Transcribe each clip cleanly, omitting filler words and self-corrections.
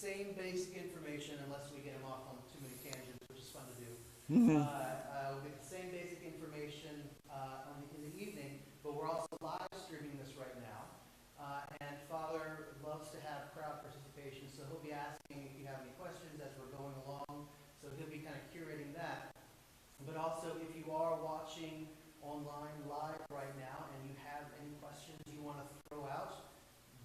same basic information, unless we get them off on too many tangents, which is fun to do. Mm-hmm. We'll get the same basic information in the evening, but we're also live streaming this right now. And Father loves to have crowd participation, so he'll be asking if you have any questions as we're going along. So he'll be kind of curating that. But also, if you are watching online live right now and you have any questions you want to throw out,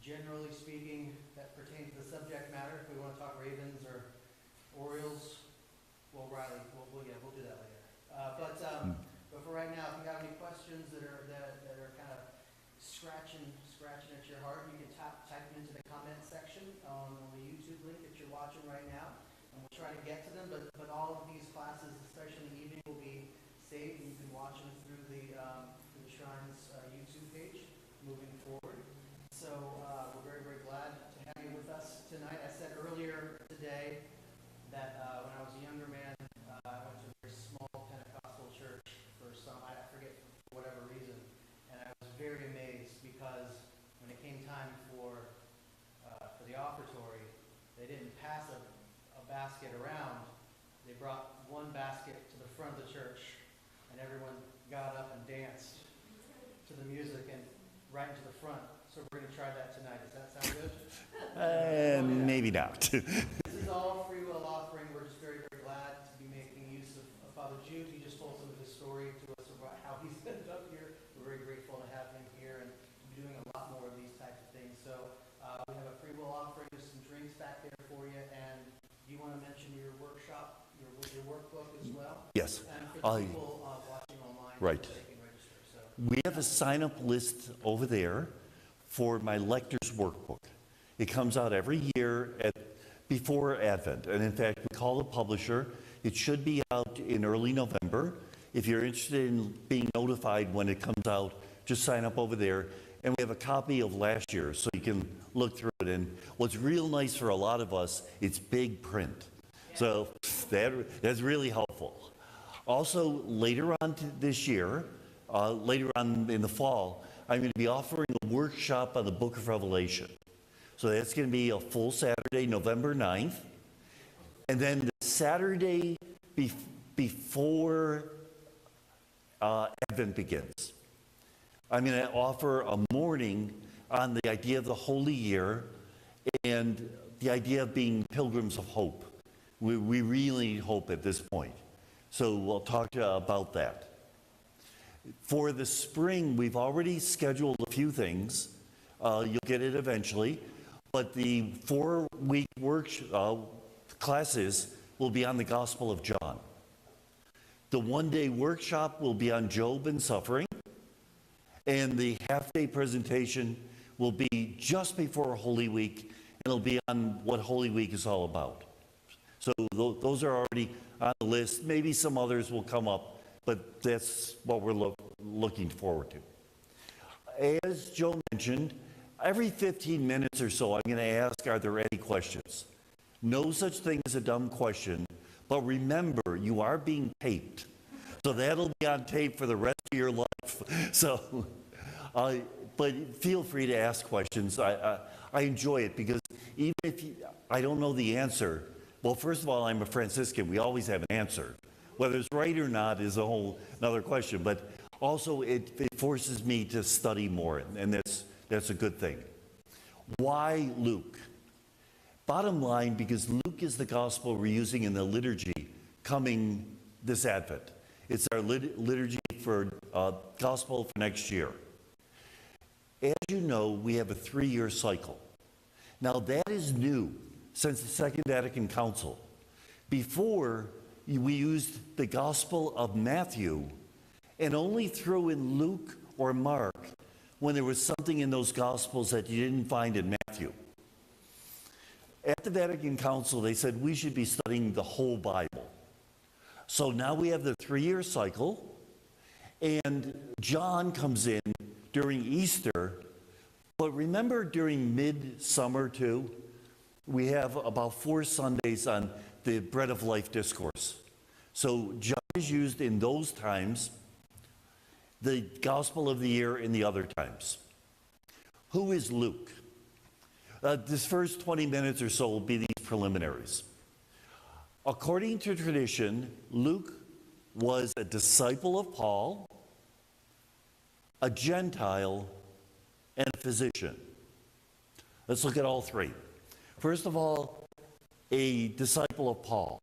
generally speaking, that pertains to the subject matter. If we want to talk Ravens or Orioles, well, Riley, we'll do that later. But for right now, if you have any questions that are kind of scratching at your heart, you can type them into the comment section on the YouTube link that you're watching right now, and we'll try to get to them. But all of these classes, especially in the evening, will be saved, and you can watch them through the Shrine's YouTube page moving forward. So we're very, very glad to have you with us tonight. I said earlier today that when I was a younger man, I went to a very small Pentecostal church for I forget for whatever reason, and I was very amazed because when it came time for the offertory, they didn't pass a basket around. They brought one basket to the front of the church, and everyone got up and danced to the music and right into the front. So we're going to try that tonight. Does that sound good? Maybe not. This is all free will offering. We're just very, very glad to be making use of Father Jude. He just told some of his story to us about how he's ended up here. We're very grateful to have him here and doing a lot more of these types of things. So we have a free will offering. There's some drinks back there for you. And do you want to mention your workshop, your workbook as well? Yes. And for the people watching online, right. They can register. So. We have a sign-up list over there for my lector's workbook. It comes out every year before Advent. And in fact, we call the publisher. It should be out in early November. If you're interested in being notified when it comes out, just sign up over there. And we have a copy of last year, so you can look through it. And what's real nice for a lot of us, it's big print. So that's really helpful. Also, later on this year, later on in the fall, I'm going to be offering a workshop on the book of Revelation. So that's going to be a full Saturday, November 9th. And then the Saturday before Advent begins, I'm going to offer a morning on the idea of the Holy Year and the idea of being pilgrims of hope. We really need hope at this point. So we'll talk to you about that. For the spring, we've already scheduled a few things. You'll get it eventually. But the 4-week classes will be on the Gospel of John. The 1-day workshop will be on Job and suffering. And the half-day presentation will be just before Holy Week. And it'll be on what Holy Week is all about. So those are already on the list. Maybe some others will come up. But that's what we're looking forward to. As Joe mentioned, every 15 minutes or so, I'm going to ask, are there any questions? No such thing as a dumb question, but remember, you are being taped. So that'll be on tape for the rest of your life. So, but feel free to ask questions. I enjoy it because even if I don't know the answer, well, first of all, I'm a Franciscan. We always have an answer. Whether it's right or not is a whole another question, but also it forces me to study more, and that's a good thing. Why Luke? Bottom line, because Luke is the gospel we're using in the liturgy coming this Advent. It's our liturgy for gospel for next year. As you know, we have a 3-year cycle. Now that is new since the Second Vatican Council. Before, we used the Gospel of Matthew and only threw in Luke or Mark when there was something in those Gospels that you didn't find in Matthew. At the Vatican Council, they said we should be studying the whole Bible. So now we have the 3-year cycle, and John comes in during Easter. But remember during midsummer too, we have about 4 Sundays on the Bread of Life discourse. So John is used in those times, the Gospel of the Year in the other times. Who is Luke? This first 20 minutes or so will be these preliminaries. According to tradition, Luke was a disciple of Paul, a Gentile, and a physician. Let's look at all three. First of all, a disciple of Paul.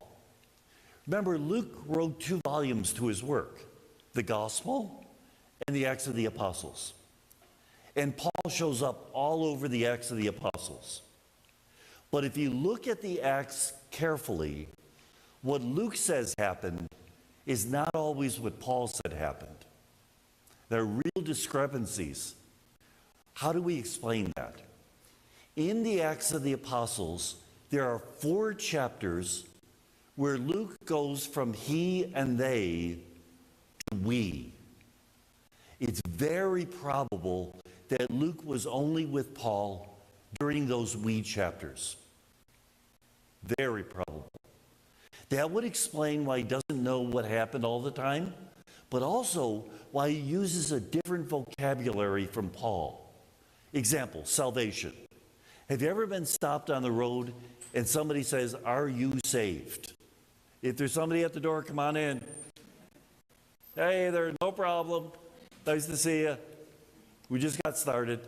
Remember, Luke wrote 2 volumes to his work, the Gospel and the Acts of the Apostles. And Paul shows up all over the Acts of the Apostles. But if you look at the Acts carefully, what Luke says happened is not always what Paul said happened. There are real discrepancies. How do we explain that? In the Acts of the Apostles, there are 4 chapters where Luke goes from he and they to we. It's very probable that Luke was only with Paul during those we chapters. Very probable. That would explain why he doesn't know what happened all the time, but also why he uses a different vocabulary from Paul. Example, salvation. Have you ever been stopped on the road and somebody says, "Are you saved?" If there's somebody at the door, come on in. Hey there, no problem. Nice to see you. We just got started.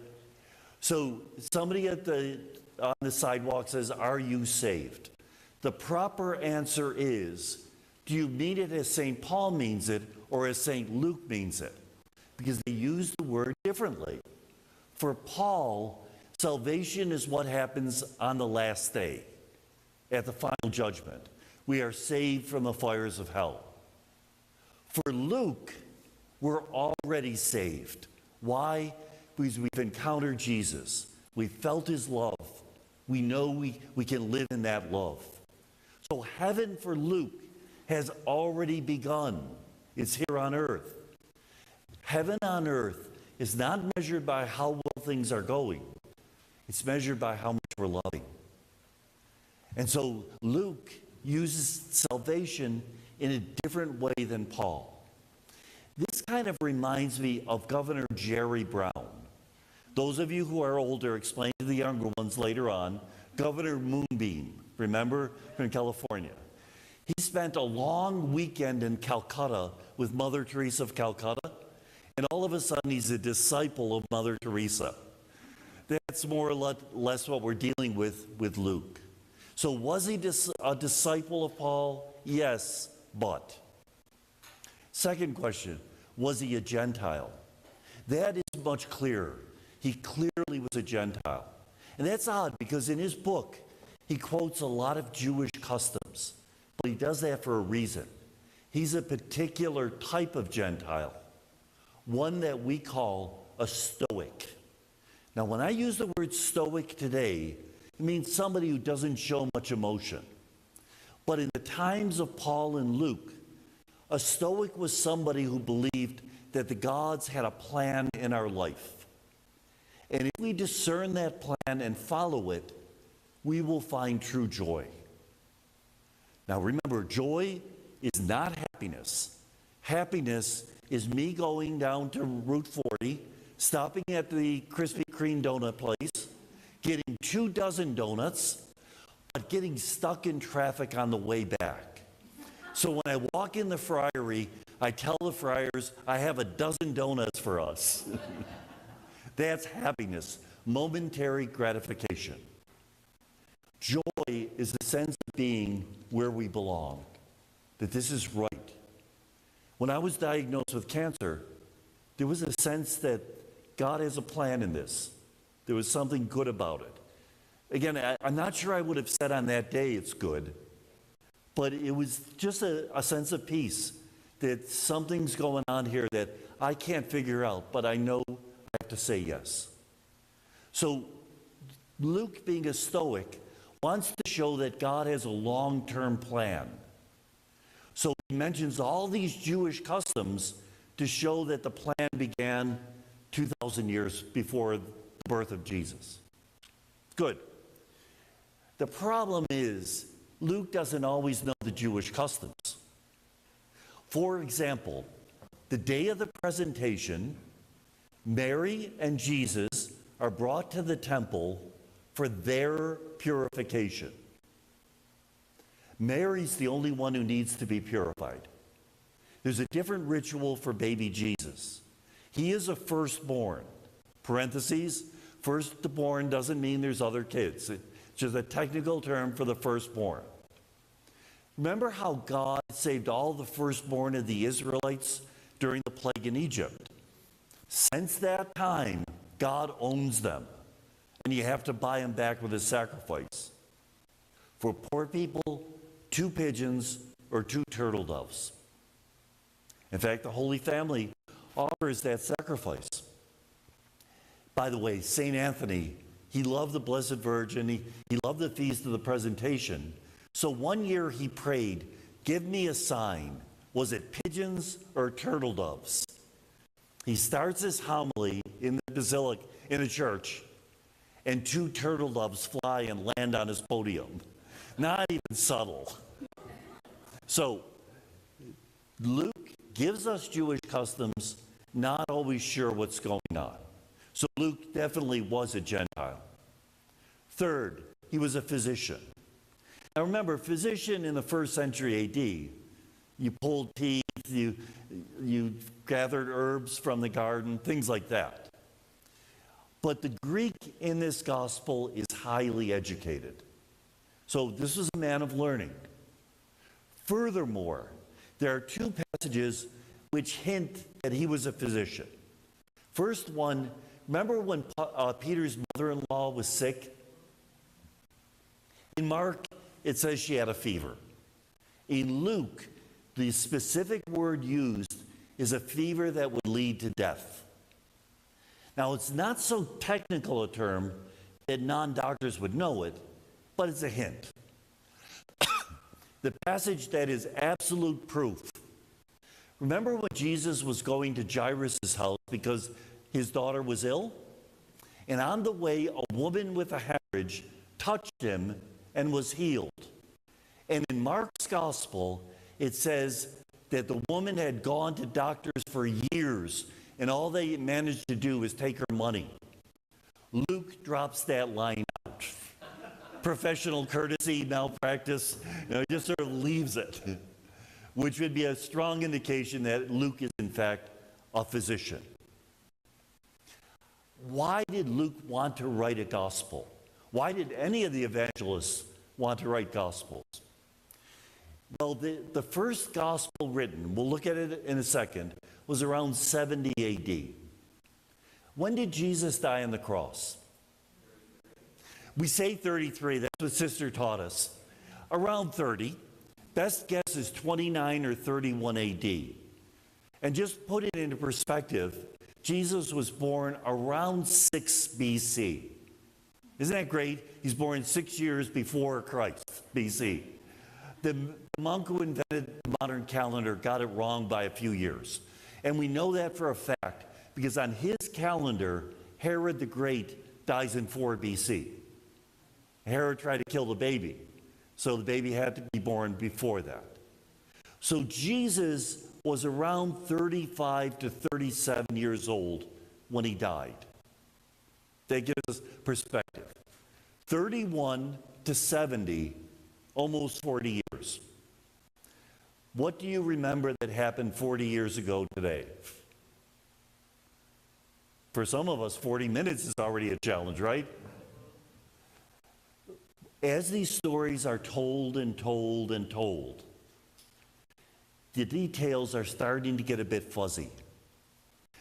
So somebody on the sidewalk says, "Are you saved?" The proper answer is, do you mean it as St. Paul means it or as St. Luke means it? Because they use the word differently. For Paul, salvation is what happens on the last day, at the final judgment. We are saved from the fires of hell. For Luke, we're already saved. Why? Because we've encountered Jesus. We felt his love. We know we can live in that love. So heaven for Luke has already begun. It's here on earth. Heaven on earth is not measured by how well things are going. It's measured by how much we're loving. And so Luke uses salvation in a different way than Paul. This kind of reminds me of Governor Jerry Brown. Those of you who are older, explain to the younger ones later on, Governor Moonbeam, remember, from California. He spent a long weekend in Calcutta with Mother Teresa of Calcutta, and all of a sudden he's a disciple of Mother Teresa. That's more or less what we're dealing with Luke. So was he a disciple of Paul? Yes, but. Second question, was he a Gentile? That is much clearer. He clearly was a Gentile. And that's odd because in his book, he quotes a lot of Jewish customs, but he does that for a reason. He's a particular type of Gentile, one that we call a Stoic. Now, when I use the word Stoic today, it means somebody who doesn't show much emotion. But in the times of Paul and Luke, a Stoic was somebody who believed that the gods had a plan in our life. And if we discern that plan and follow it, we will find true joy. Now remember, joy is not happiness. Happiness is me going down to Route 40, stopping at the Krispy Kreme donut place, getting 24 donuts, but getting stuck in traffic on the way back. So when I walk in the friary, I tell the friars, I have 12 donuts for us. That's happiness, momentary gratification. Joy is the sense of being where we belong, that this is right. When I was diagnosed with cancer, there was a sense that God has a plan in this. There was something good about it. Again, I'm not sure I would have said on that day it's good, but it was just a sense of peace that something's going on here that I can't figure out, but I know I have to say yes. So Luke, being a Stoic, wants to show that God has a long-term plan. So he mentions all these Jewish customs to show that the plan began 2,000 years before the birth of Jesus. Good. The problem is, Luke doesn't always know the Jewish customs. For example, the day of the presentation, Mary and Jesus are brought to the temple for their purification. Mary's the only one who needs to be purified. There's a different ritual for baby Jesus. He is a firstborn. Parentheses, firstborn doesn't mean there's other kids. It's just a technical term for the firstborn. Remember how God saved all the firstborn of the Israelites during the plague in Egypt? Since that time, God owns them, and you have to buy them back with a sacrifice. For poor people, 2 pigeons or 2 turtle doves. In fact, the Holy Family offers that sacrifice. By the way, St. Anthony, he loved the Blessed Virgin. He loved the Feast of the Presentation. So one year he prayed, give me a sign. Was it pigeons or turtle doves? He starts his homily in the basilica, in the church, and 2 turtle doves fly and land on his podium. Not even subtle. So Luke gives us Jewish customs, not always sure what's going on. So Luke definitely was a Gentile. Third, he was a physician. Now remember, physician in the 1st century AD, you pulled teeth, you gathered herbs from the garden, things like that. But the Greek in this gospel is highly educated. So this was a man of learning. Furthermore, there are 2 passages which hint that he was a physician. First one, remember when Peter's mother-in-law was sick? In Mark, it says she had a fever. In Luke, the specific word used is a fever that would lead to death. Now, it's not so technical a term that non-doctors would know it, but it's a hint. The passage that is absolute proof. Remember when Jesus was going to Jairus' house because his daughter was ill? And on the way, a woman with a hemorrhage touched him and was healed. And in Mark's gospel, it says that the woman had gone to doctors for years, and all they managed to do is take her money. Luke drops that line out. Professional courtesy, malpractice, he just sort of leaves it, which would be a strong indication that Luke is, in fact, a physician. Why did Luke want to write a gospel? Why did any of the evangelists want to write gospels? Well, the first gospel written, we'll look at it in a second, was around 70 AD. When did Jesus die on the cross? We say 33, that's what Sister taught us. Around 30. Best guess is 29 or 31 AD. And just put it into perspective, Jesus was born around 6 BC. Isn't that great? He's born 6 years before Christ, BC. The monk who invented the modern calendar got it wrong by a few years. And we know that for a fact because on his calendar, Herod the Great dies in 4 BC. Herod tried to kill the baby, so the baby had to be born before that. So Jesus was around 35 to 37 years old when he died. That gives us perspective. 31 to 70, almost 40 years. What do you remember that happened 40 years ago today? For some of us, 40 minutes is already a challenge, right? As these stories are told and told and told, the details are starting to get a bit fuzzy.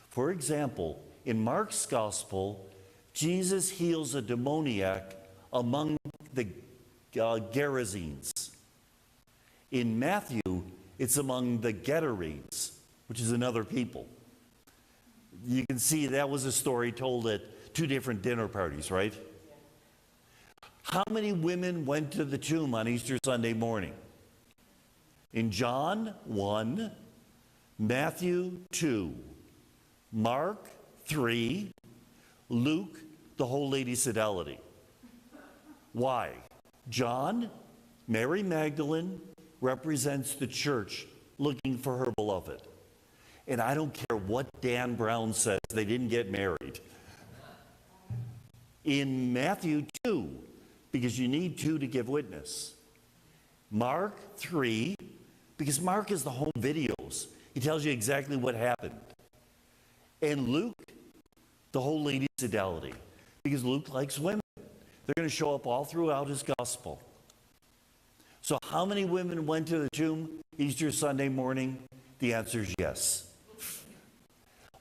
For example, in Mark's gospel, Jesus heals a demoniac among the Gerasenes. In Matthew, it's among the Gadarenes, which is another people. You can see that was a story told at 2 different dinner parties, right? How many women went to the tomb on Easter Sunday morning? In John, 1, Matthew, 2, Mark, 3, Luke, the whole Lady's Fidelity. Why? John, Mary Magdalene, represents the church looking for her beloved. And I don't care what Dan Brown says, they didn't get married. In Matthew 2, because you need 2 to give witness. Mark 3, because Mark is the home videos. He tells you exactly what happened. And Luke, the whole Lady Fidelity, because Luke likes women. They're going to show up all throughout his gospel. So how many women went to the tomb Easter Sunday morning? The answer is yes.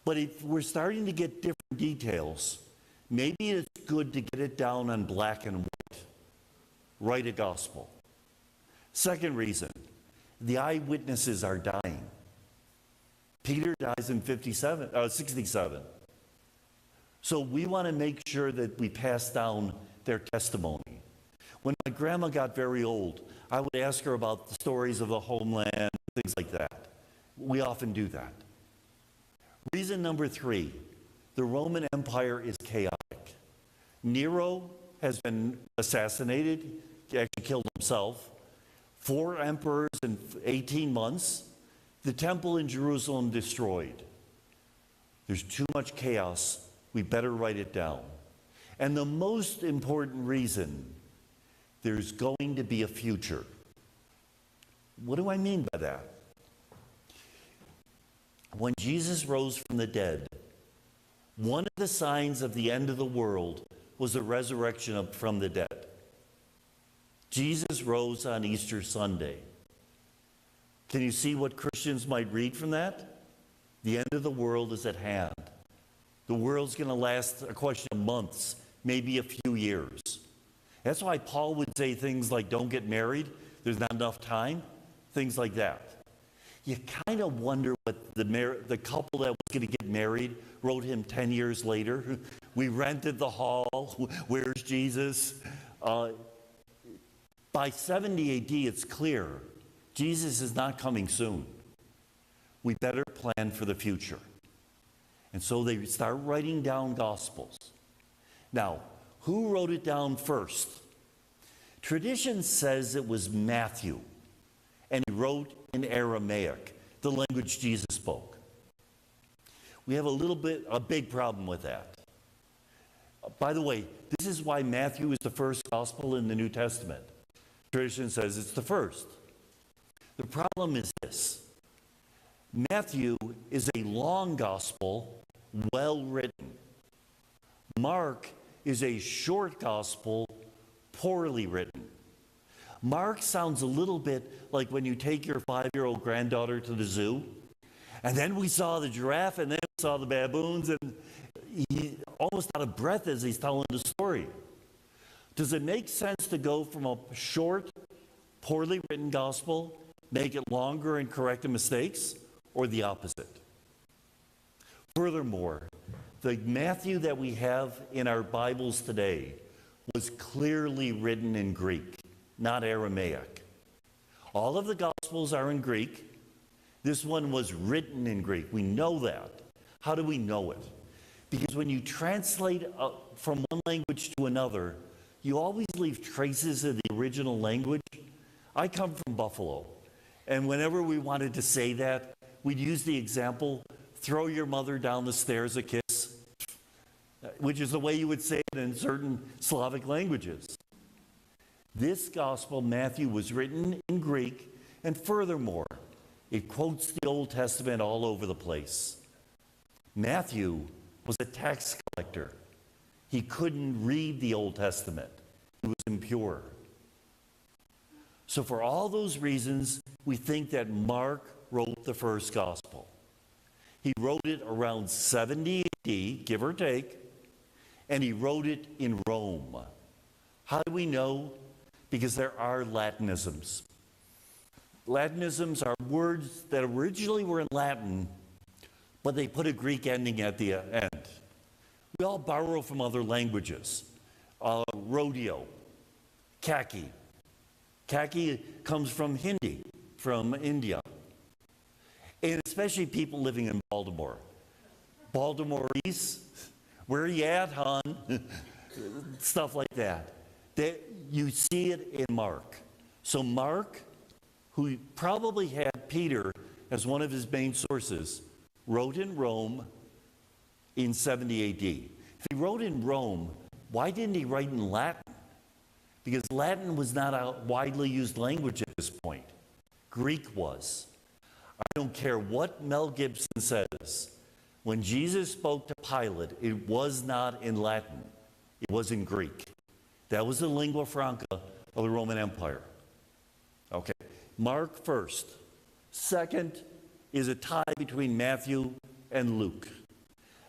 But if we're starting to get different details, maybe it's good to get it down on black and white. Write a gospel. Second reason, the eyewitnesses are dying. Peter dies in 67. So we want to make sure that we pass down their testimony. When my grandma got very old, I would ask her about the stories of the homeland, things like that. We often do that. Reason number 3, the Roman Empire is chaotic. Nero has been assassinated, he actually killed himself. 4 emperors in 18 months. The temple in Jerusalem destroyed. There's too much chaos. We better write it down. And the most important reason, there's going to be a future. What do I mean by that? When Jesus rose from the dead, one of the signs of the end of the world was the resurrection from the dead. Jesus rose on Easter Sunday. Can you see what Christians might read from that? The end of the world is at hand. The world's going to last a question of months, maybe a few years. That's why Paul would say things like, don't get married, there's not enough time, things like that. You kind of wonder what the couple that was going to get married wrote him 10 years later. We rented the hall, where's Jesus? By 70 AD, it's clear Jesus is not coming soon. We better plan for the future. And so they start writing down Gospels. Now, who wrote it down first? Tradition says it was Matthew, and he wrote in Aramaic, the language Jesus spoke. We have a big problem with that. By the way, this is why Matthew is the first gospel in the New Testament. Tradition says it's the first. The problem is this. Matthew is a long gospel, well written. Mark is a short gospel, poorly written. Mark sounds a little bit like when you take your 5-year-old granddaughter to the zoo, and then we saw the giraffe, and then we saw the baboons, and he's almost out of breath as he's telling the story. Does it make sense to go from a short, poorly written gospel, make it longer and correct the mistakes, or the opposite? Furthermore, the Matthew that we have in our Bibles today was clearly written in Greek, not Aramaic. All of the Gospels are in Greek. This one was written in Greek. We know that. How do we know it? Because when you translate from one language to another, you always leave traces of the original language. I come from Buffalo, and whenever we wanted to say that, we'd use the example, throw your mother down the stairs a kiss, which is the way you would say it in certain Slavic languages. This gospel, Matthew, was written in Greek, and furthermore, it quotes the Old Testament all over the place. Matthew was a tax collector. He couldn't read the Old Testament. He was impure. So for all those reasons, we think that Mark wrote the first gospel. He wrote it around 70 AD, give or take, and he wrote it in Rome. How do we know? Because there are Latinisms. Latinisms are words that originally were in Latin, but they put a Greek ending at the end. We all borrow from other languages. Rodeo, khaki. Khaki comes from Hindi, from India. And especially people living in Baltimore. Baltimoreese, where are you at, hon? Stuff like that. You see it in Mark. So Mark, who probably had Peter as one of his main sources, wrote in Rome in 70 AD. If he wrote in Rome, why didn't he write in Latin? Because Latin was not a widely used language at this Greek was. I don't care what Mel Gibson says. When Jesus spoke to Pilate, it was not in Latin. It was in Greek. That was the lingua franca of the Roman Empire. Okay, Mark first. Second is a tie between Matthew and Luke.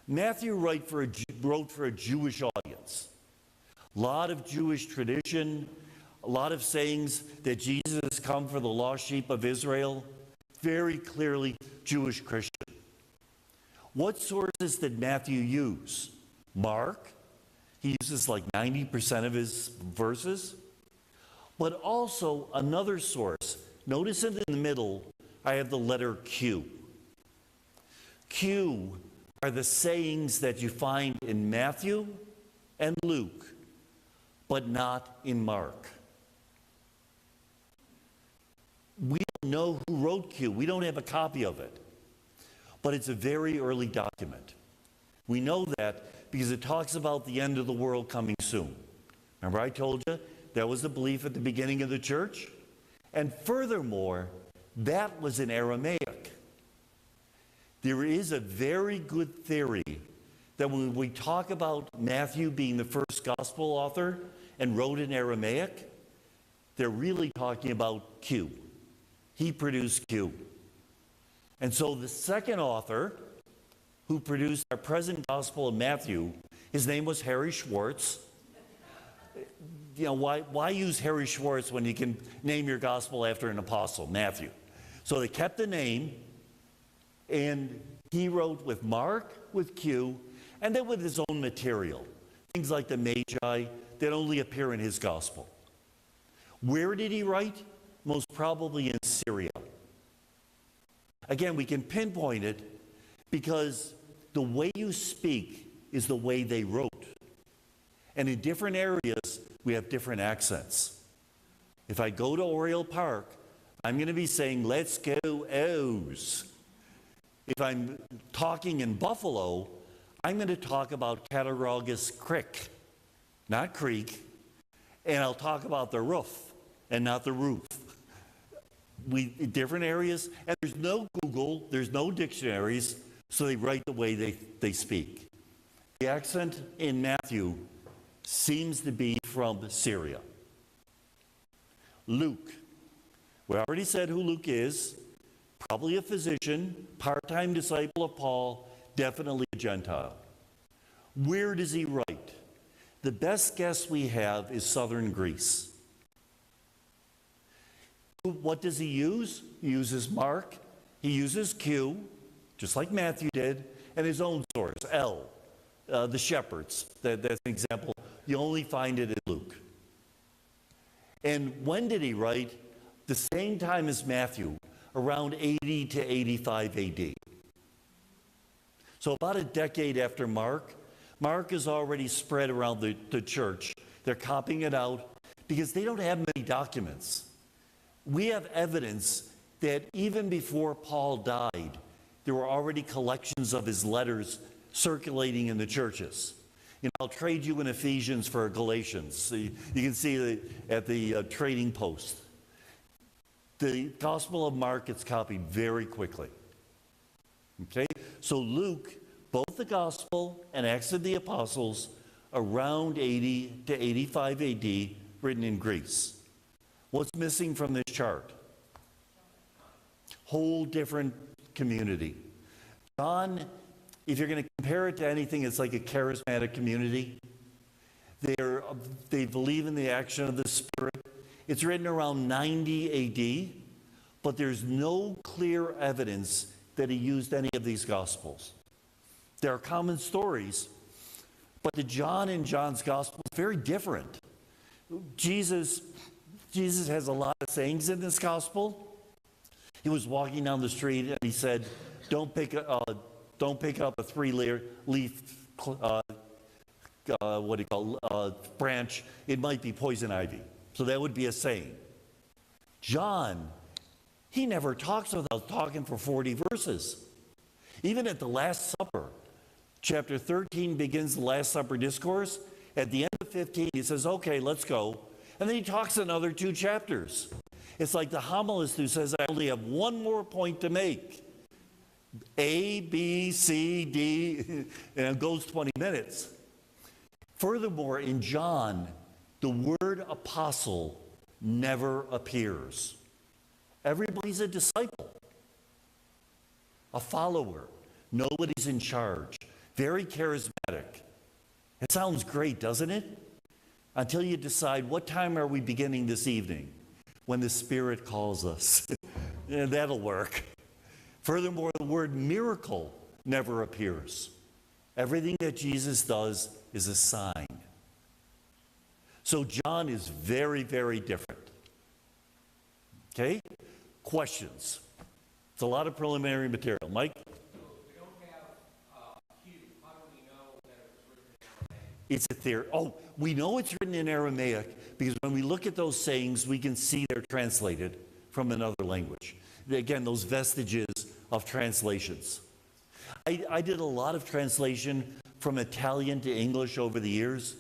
Matthew wrote for a Jewish audience. A lot of Jewish tradition, a lot of sayings that Jesus has come for the lost sheep of Israel. Very clearly Jewish Christian. What sources did Matthew use? Mark. He uses like 90% of his verses. But also another source. Notice in the middle, I have the letter Q. Q are the sayings that you find in Matthew and Luke, but not in Mark. We don't know who wrote Q. We don't have a copy of it. But it's a very early document. We know that because it talks about the end of the world coming soon. Remember I told you that was the belief at the beginning of the church? And furthermore, that was in Aramaic. There is a very good theory that when we talk about Matthew being the first gospel author and wrote in Aramaic, they're really talking about Q. He produced Q. And so the second author who produced our present gospel of Matthew, his name was Harry Schwartz. You know, why use Harry Schwartz when you can name your gospel after an apostle, Matthew? So they kept the name, and he wrote with Mark, with Q, and then with his own material. Things like the Magi that only appear in his gospel. Where did he write? Most probably in Syria. Again, we can pinpoint it because the way you speak is the way they wrote. And in different areas, we have different accents. If I go to Oriole Park, I'm going to be saying, let's go O's. If I'm talking in Buffalo, I'm going to talk about Cattaraugus Creek, not Creek, and I'll talk about the roof and not the roof. Different areas, and there's no Google, there's no dictionaries, so they write the way they speak. The accent in Matthew seems to be from Syria. Luke. We already said who Luke is. Probably a physician, part-time disciple of Paul, definitely a Gentile. Where does he write? The best guess we have is southern Greece. What does he use? He uses Mark, he uses Q, just like Matthew did, and his own source, L, the shepherds. That's an example. You only find it in Luke. And when did he write? The same time as Matthew, around 80 to 85 AD. So about a decade after Mark. Mark is already spread around the church. They're copying it out because they don't have many documents. We have evidence that even before Paul died, there were already collections of his letters circulating in the churches. You know, I'll trade you in Ephesians for Galatians. So you can see at the trading post. The Gospel of Mark gets copied very quickly. Okay? So Luke, both the Gospel and Acts of the Apostles, around 80 to 85 AD, written in Greece. What's missing from this chart? Whole different community. John, if you're going to compare it to anything, it's like a charismatic community. They believe in the action of the Spirit. It's written around 90 AD, but there's no clear evidence that he used any of these Gospels. There are common stories, but the John in John's Gospel is very different. Jesus has a lot of sayings in this Gospel. He was walking down the street and he said, don't pick up a three-leaf branch. It might be poison ivy. So that would be a saying. John, he never talks without talking for 40 verses. Even at the Last Supper, chapter 13 begins the Last Supper discourse. At the end of 15, he says, okay, let's go. And then he talks another 2 chapters. It's like the homilist who says, I only have one more point to make. A, B, C, D, and it goes 20 minutes. Furthermore, in John, the word apostle never appears. Everybody's a disciple, a follower. Nobody's in charge. Very charismatic. It sounds great, doesn't it? Until you decide, what time are we beginning this evening? When the Spirit calls us. Yeah, that'll work. Furthermore, the word miracle never appears. Everything that Jesus does is a sign. So John is very, very different. Okay? Questions? It's a lot of preliminary material. Mike? So we don't have Q. How do we know that it was written in Aramaic? It's a theory. Oh, we know it's written in Aramaic because when we look at those sayings, we can see they're translated from another language. Again, those vestiges of translations. I did a lot of translation from Italian to English over the years,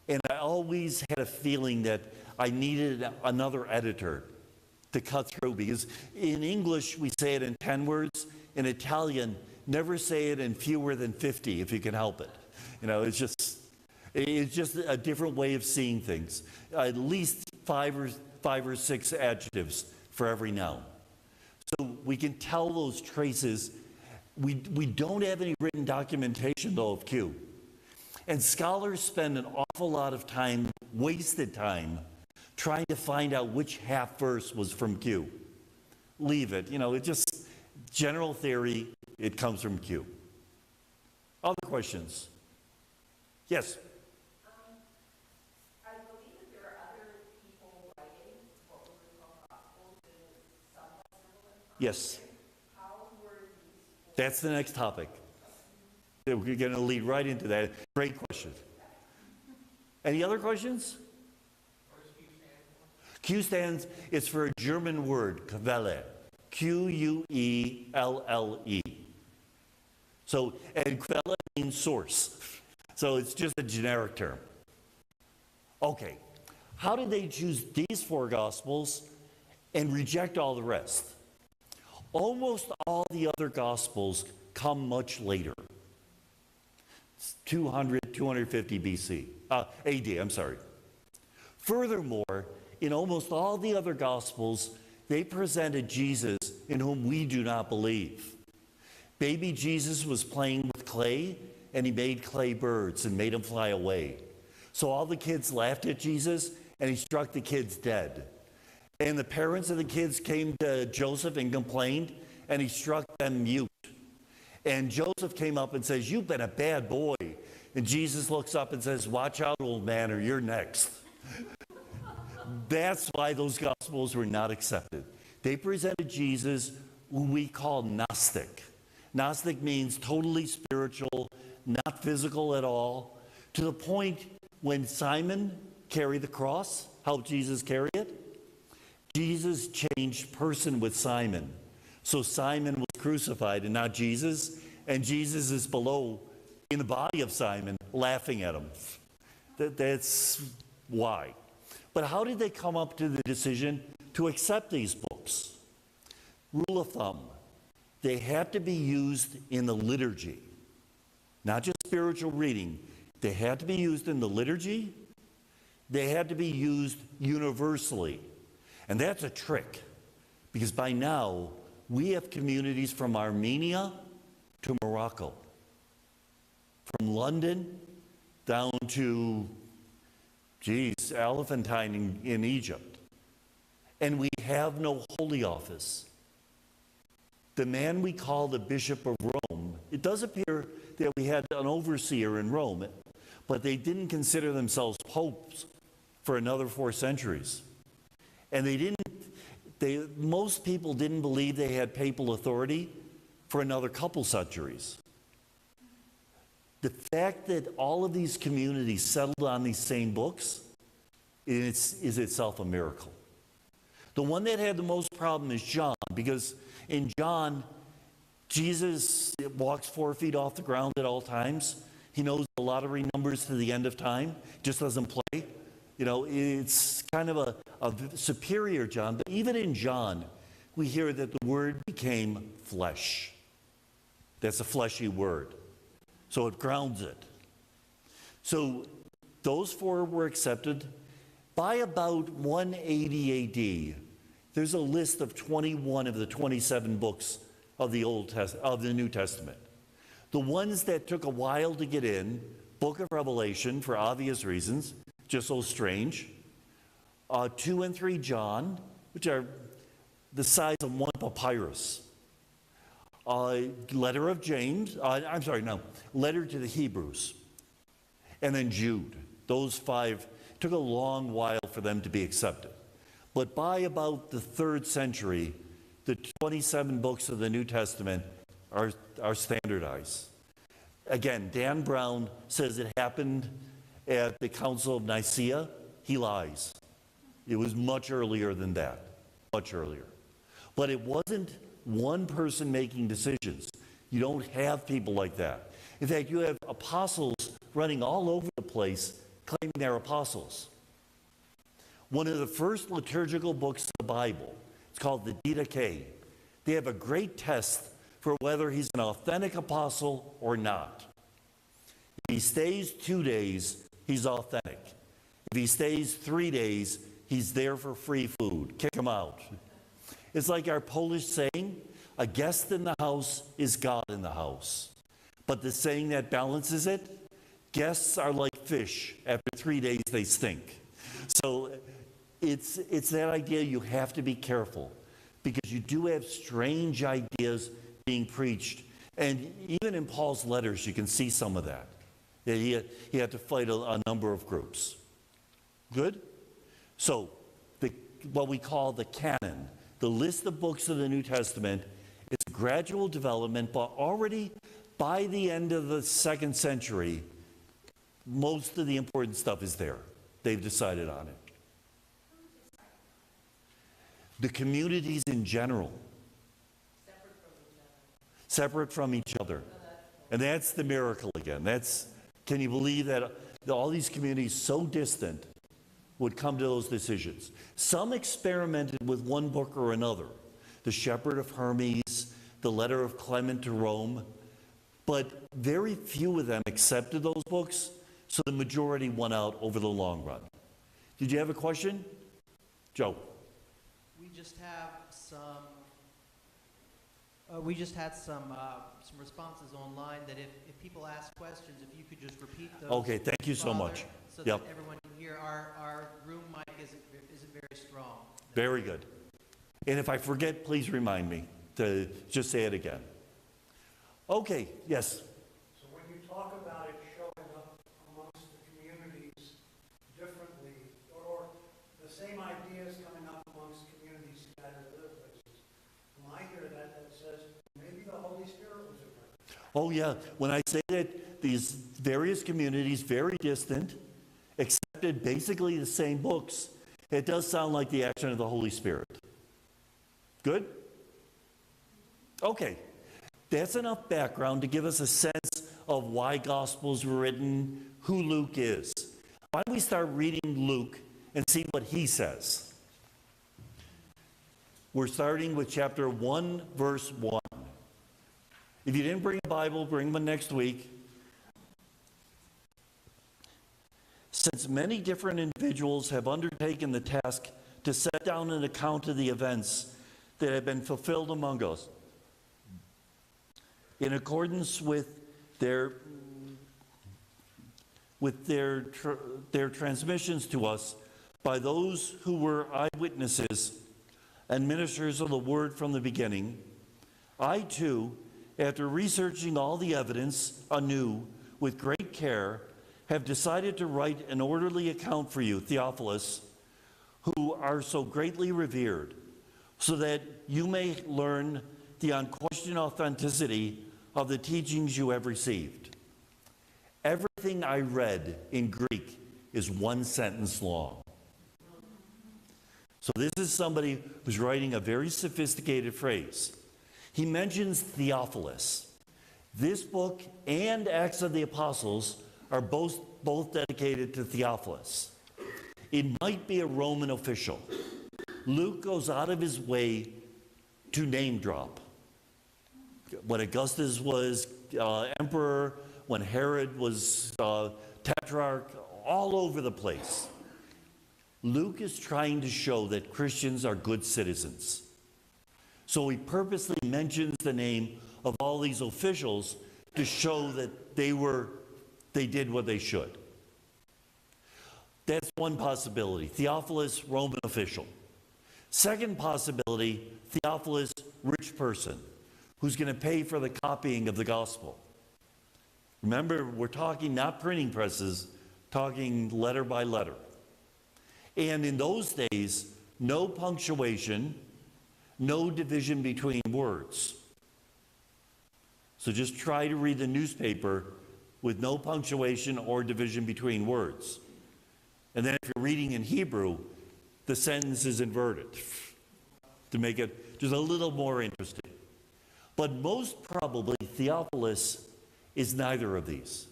and I always had a feeling that I needed another editor to cut through, because in English we say it in 10 words. In Italian, never say it in fewer than 50 if you can help it. You know, it's just a different way of seeing things. At least five or six adjectives for every noun. So we can tell those traces. We don't have any written documentation, though, of Q. And scholars spend an awful lot of time, wasted time, trying to find out which half verse was from Q. Leave it. You know, it just, general theory, it comes from Q. Other questions? Yes? I believe that there are other people writing what we would call gospels in somewhat similar times. Yes. How were these? That's the next topic. We're going to lead right into that. Great question. Any other questions? Q stands, it's for a German word, Quelle. Quelle. So, and Quelle means source. So it's just a generic term. Okay. How did they choose these four Gospels and reject all the rest? Almost all the other Gospels come much later. It's 200, 250 BC. AD, I'm sorry. Furthermore, in almost all the other Gospels, they presented Jesus in whom we do not believe. Baby Jesus was playing with clay, and he made clay birds and made them fly away. So all the kids laughed at Jesus, and he struck the kids dead. And the parents of the kids came to Joseph and complained, and he struck them mute. And Joseph came up and says, "You've been a bad boy." And Jesus looks up and says, "Watch out, old man, or you're next." That's why those Gospels were not accepted. They presented Jesus who we call Gnostic. Gnostic means totally spiritual, not physical at all, to the point when Simon carried the cross, helped Jesus carry it, Jesus changed person with Simon. So Simon was crucified and not Jesus, and Jesus is below in the body of Simon, laughing at him. That's why. But how did they come up to the decision to accept these books? Rule of thumb, they had to be used in the liturgy, not just spiritual reading. They had to be used in the liturgy. They had to be used universally. And that's a trick, because by now, we have communities from Armenia to Morocco, from London down to, Elephantine in Egypt. And we have no holy office. The man we call the Bishop of Rome, it does appear that we had an overseer in Rome, but they didn't consider themselves popes for another 4 centuries. And most people didn't believe they had papal authority for another couple centuries. The fact that all of these communities settled on these same books is itself a miracle. The one that had the most problem is John, because in John, Jesus walks 4 feet off the ground at all times. He knows the lottery numbers to the end of time, just doesn't play. You know, it's kind of a superior John, but even in John, we hear that the Word became flesh. That's a fleshy word. So it grounds it. So those four were accepted. By about 180 AD, there's a list of 21 of the 27 books of the New Testament. The ones that took a while to get in, Book of Revelation, for obvious reasons, just so strange. 2 and 3 John, which are the size of one papyrus. Letter of James, letter to the Hebrews. And then Jude. Those 5 took a long while for them to be accepted. But by about the 3rd century, the 27 books of the New Testament are standardized. Again, Dan Brown says it happened at the Council of Nicaea. He lies. It was much earlier than that, much earlier. But it wasn't one person making decisions. You don't have people like that. In fact, you have apostles running all over the place claiming they're apostles. One of the first liturgical books of the Bible, it's called the Didache. They have a great test for whether he's an authentic apostle or not. If he stays 2 days, he's authentic. If he stays 3 days, he's there for free food. Kick him out. It's like our Polish saying, a guest in the house is God in the house. But the saying that balances it, guests are like fish. After 3 days, they stink. So it's that idea you have to be careful, because you do have strange ideas being preached. And even in Paul's letters, you can see some of that. He had to fight a number of groups. Good? So, what we call the canon, the list of books of the New Testament, it's a gradual development, but already by the end of the 2nd century, most of the important stuff is there. They've decided on it. The communities in general. Separate from each other. And that's the miracle again. Can you believe that all these communities so distant would come to those decisions? Some experimented with one book or another. The Shepherd of Hermes, the Letter of Clement to Rome. But very few of them accepted those books, so the majority won out over the long run. Did you have a question? Joe. We just had some responses online that if people ask questions, if you could just repeat those. Okay, thank you so much. So Yep. that everyone can hear. Our room mic isn't very strong. Very good. And if I forget, please remind me to just say it again. Okay, yes. So when you talk about it showing up amongst the communities differently, or the same ideas coming up amongst communities scattered other places, when I hear that says maybe the Holy Spirit was at work. Oh, yeah. When I say that these various communities, very distant, accepted basically the same books, it does sound like the action of the Holy Spirit. Good? Okay. That's enough background to give us a sense of why Gospels were written, who Luke is. Why don't we start reading Luke and see what he says? We're starting with chapter 1, verse 1. If you didn't bring a Bible, bring one next week. Since many different individuals have undertaken the task to set down an account of the events that have been fulfilled among us, in accordance with their transmissions to us by those who were eyewitnesses and ministers of the word from the beginning, I too, after researching all the evidence anew with great care, have decided to write an orderly account for you, Theophilus, who are so greatly revered, so that you may learn the unquestioned authenticity of the teachings you have received. Everything I read in Greek is one sentence long. So this is somebody who's writing a very sophisticated phrase. He mentions Theophilus. This book and Acts of the Apostles are both dedicated to Theophilus. It might be a Roman official. Luke goes out of his way to name drop. When Augustus was emperor, when Herod was tetrarch, all over the place. Luke is trying to show that Christians are good citizens. So he purposely mentions the name of all these officials to show that they did what they should. That's one possibility. Theophilus, Roman official. Second possibility, Theophilus, rich person, who's going to pay for the copying of the gospel. Remember, we're talking not printing presses, talking letter by letter. And in those days, no punctuation, no division between words. So just try to read the newspaper with no punctuation or division between words. And then if you're reading in Hebrew, the sentence is inverted to make it just a little more interesting. But most probably, Theophilus is neither of these.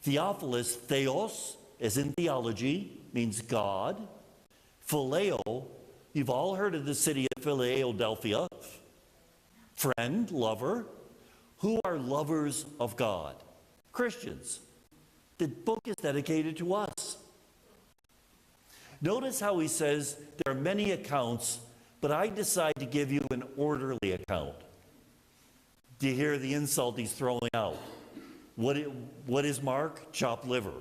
Theophilus, theos, as in theology, means God. Phileo, you've all heard of the city of Philadelphia. Friend, lover. Who are lovers of God? Christians. The book is dedicated to us. Notice how he says there are many accounts, but I decide to give you an orderly account. Do you hear the insult he's throwing out? What is Mark? Chopped liver.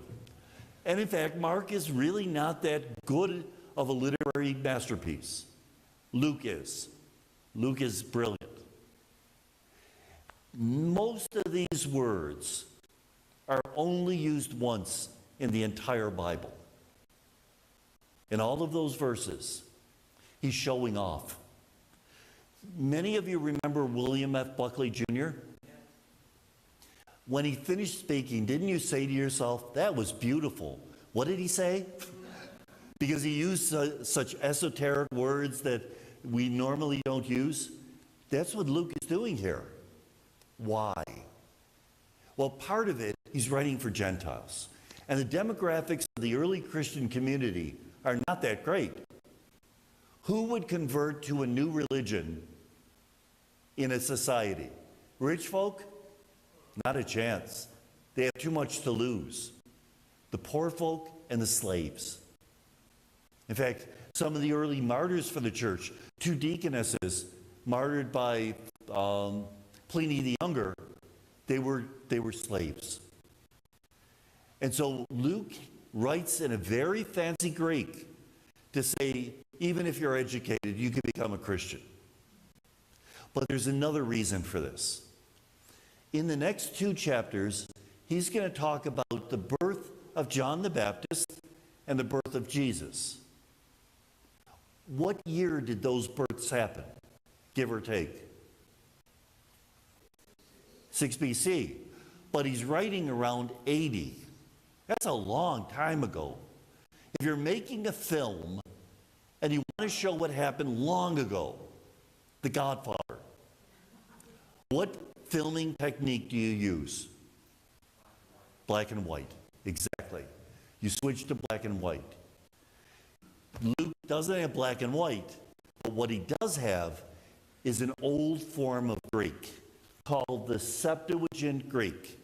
And in fact, Mark is really not that good of a literary masterpiece. Luke is. Luke is brilliant. Most of these words are only used once in the entire Bible. In all of those verses, he's showing off. Many of you remember William F. Buckley Jr.? When he finished speaking, didn't you say to yourself, that was beautiful? What did he say? Because he used such esoteric words that we normally don't use. That's what Luke is doing here. Why? Well, part of it, he's writing for Gentiles. And the demographics of the early Christian community are not that great. Who would convert to a new religion in a society? Rich folk? Not a chance. They have too much to lose. The poor folk and the slaves. In fact, some of the early martyrs for the church, 2 deaconesses martyred by Pliny the Younger, they were slaves. And so Luke writes in a very fancy Greek to say, even if you're educated, you can become a Christian. But there's another reason for this. In the next 2 chapters, he's going to talk about the birth of John the Baptist and the birth of Jesus. What year did those births happen, give or take? 6 BC. But he's writing around 80. That's a long time ago. If you're making a film and you want to show what happened long ago, The Godfather, what filming technique do you use? Black and white. Exactly. You switch to black and white. Luke doesn't have black and white, but what he does have is an old form of Greek called the Septuagint Greek.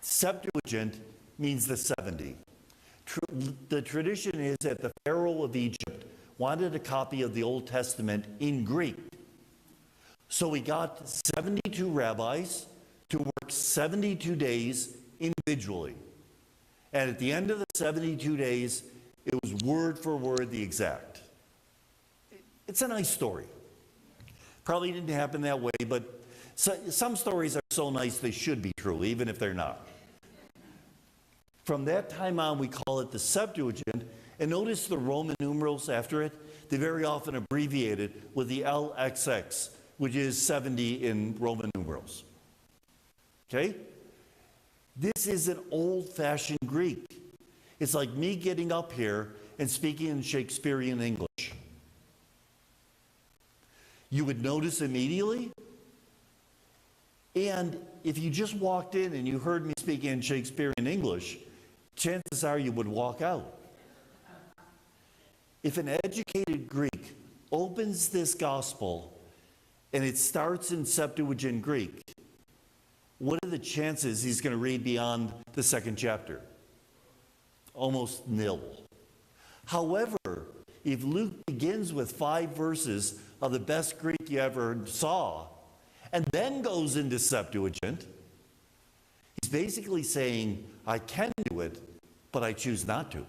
Septuagint means the 70. The tradition is that the Pharaoh of Egypt wanted a copy of the Old Testament in Greek. So he got 72 rabbis to work 72 days individually. And at the end of the 72 days, it was word for word the exact. It's a nice story. Probably didn't happen that way, but some stories are so nice they should be true, even if they're not. From that time on, we call it the Septuagint. And notice the Roman numerals after it. They very often abbreviate it with the LXX, which is 70 in Roman numerals. Okay? This is an old-fashioned Greek. It's like me getting up here and speaking in Shakespearean English. You would notice immediately. And if you just walked in and you heard me speaking in Shakespearean English, chances are you would walk out. If an educated Greek opens this gospel and it starts in Septuagint Greek, what are the chances he's going to read beyond the second chapter? Almost nil. However, if Luke begins with 5 verses of the best Greek you ever saw, and then goes into Septuagint, he's basically saying, I can do it, but I choose not to.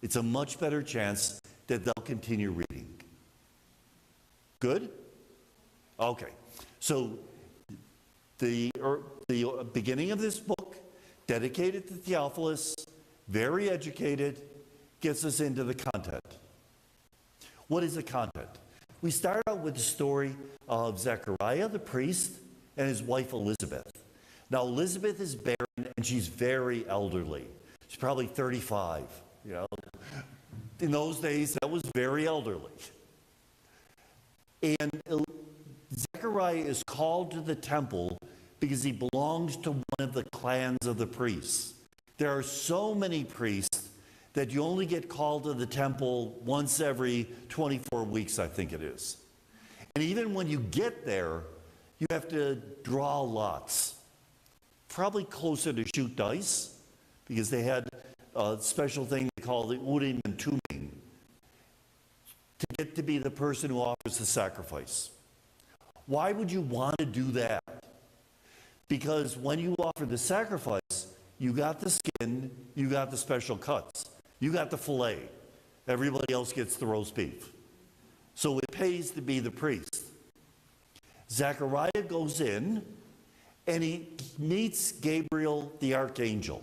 It's a much better chance that they'll continue reading. Good? Okay. So the beginning of this book, dedicated to Theophilus, very educated, gets us into the content. What is the content? We start out with the story of Zechariah, the priest, and his wife Elizabeth. Now, Elizabeth is barren, and she's very elderly. She's probably 35, you know. In those days, that was very elderly. And Zechariah is called to the temple because he belongs to one of the clans of the priests. There are so many priests that you only get called to the temple once every 24 weeks, I think it is. And even when you get there, you have to draw lots. Probably closer to shoot dice, because they had a special thing they call the Urim and Tumim, to get to be the person who offers the sacrifice. Why would you want to do that? Because when you offer the sacrifice, you got the skin, you got the special cuts, you got the fillet. Everybody else gets the roast beef. So it pays to be the priest. Zechariah goes in and he meets Gabriel the archangel.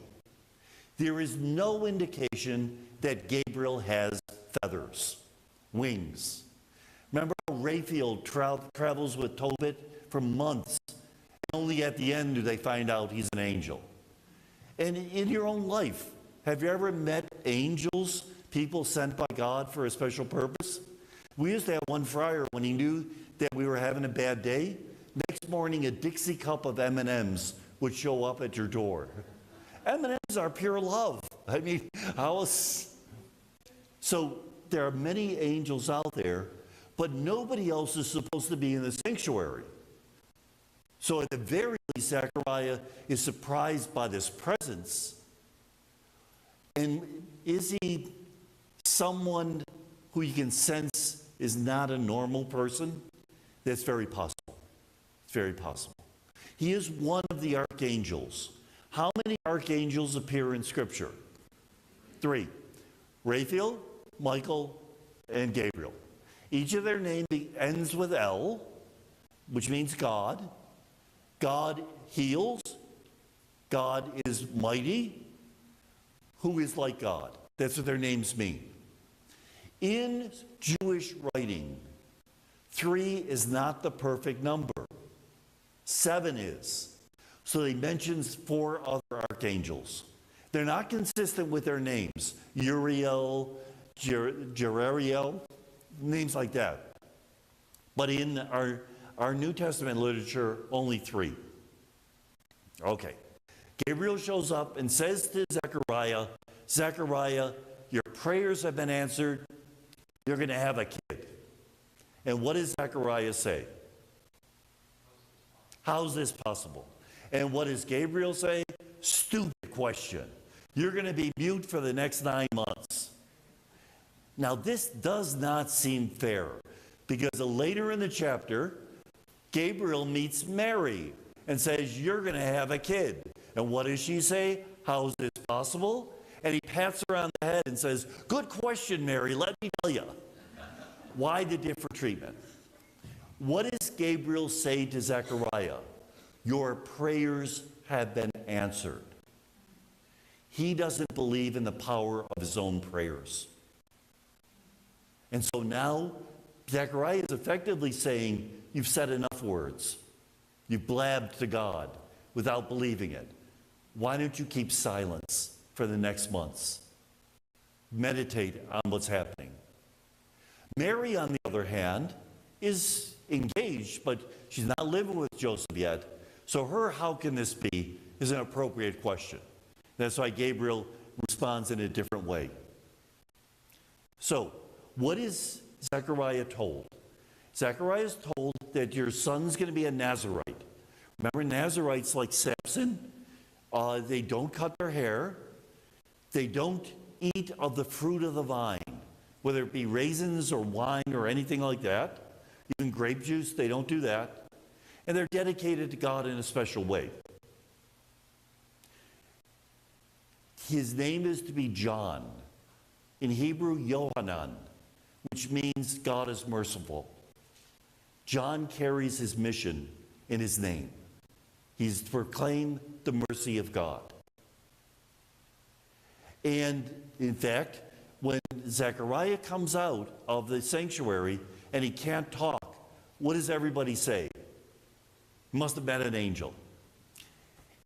There is no indication that Gabriel has feathers, wings. Remember how Raphael travels with Tobit for months, and only at the end do they find out he's an angel. And in your own life, have you ever met angels, people sent by God for a special purpose? We used to have one friar, when he knew that we were having a bad day, next morning a Dixie cup of M&Ms would show up at your door. M&Ms are pure love. I mean, how else? So there are many angels out there, but nobody else is supposed to be in the sanctuary. So at the very least, Zechariah is surprised by this presence. And is he someone who you can sense is not a normal person? That's very possible. It's very possible. He is one of the archangels. How many archangels appear in Scripture? 3. Raphael, Michael, and Gabriel. Each of their names ends with L, which means God. God heals. God is mighty. Who is like God? That's what their names mean. In Jewish writing, 3 is not the perfect number. 7 is. So he mentions 4 other archangels. They're not consistent with their names. Uriel, Jerariel, names like that. But in our New Testament literature, only 3. Okay. Gabriel shows up and says to Zechariah, Zechariah, your prayers have been answered. You're going to have a kid. And what does Zechariah say? How's this possible? And what does Gabriel say? Stupid question. You're going to be mute for the next 9 months. Now, this does not seem fair, because later in the chapter, Gabriel meets Mary and says, you're going to have a kid. And what does she say? How is this possible? And he pats her on the head and says, good question, Mary, let me tell you. Why the different treatment? What does Gabriel say to Zechariah? Your prayers have been answered. He doesn't believe in the power of his own prayers. And so now, Zechariah is effectively saying, you've said enough words. You've blabbed to God without believing it. Why don't you keep silence for the next months? Meditate on what's happening. Mary, on the other hand, is engaged, but she's not living with Joseph yet. So her how can this be is an appropriate question. That's why Gabriel responds in a different way. So, what is Zechariah told? Zechariah is told that your son's going to be a Nazarite. Remember, Nazarites, like Samson, they don't cut their hair. They don't eat of the fruit of the vine, whether it be raisins or wine or anything like that. Even grape juice, they don't do that. And they're dedicated to God in a special way. His name is to be John. In Hebrew, Yohanan, which means God is merciful. John carries his mission in his name. He's to proclaim the mercy of God. And in fact, when Zechariah comes out of the sanctuary and he can't talk, what does everybody say? He must have met an angel.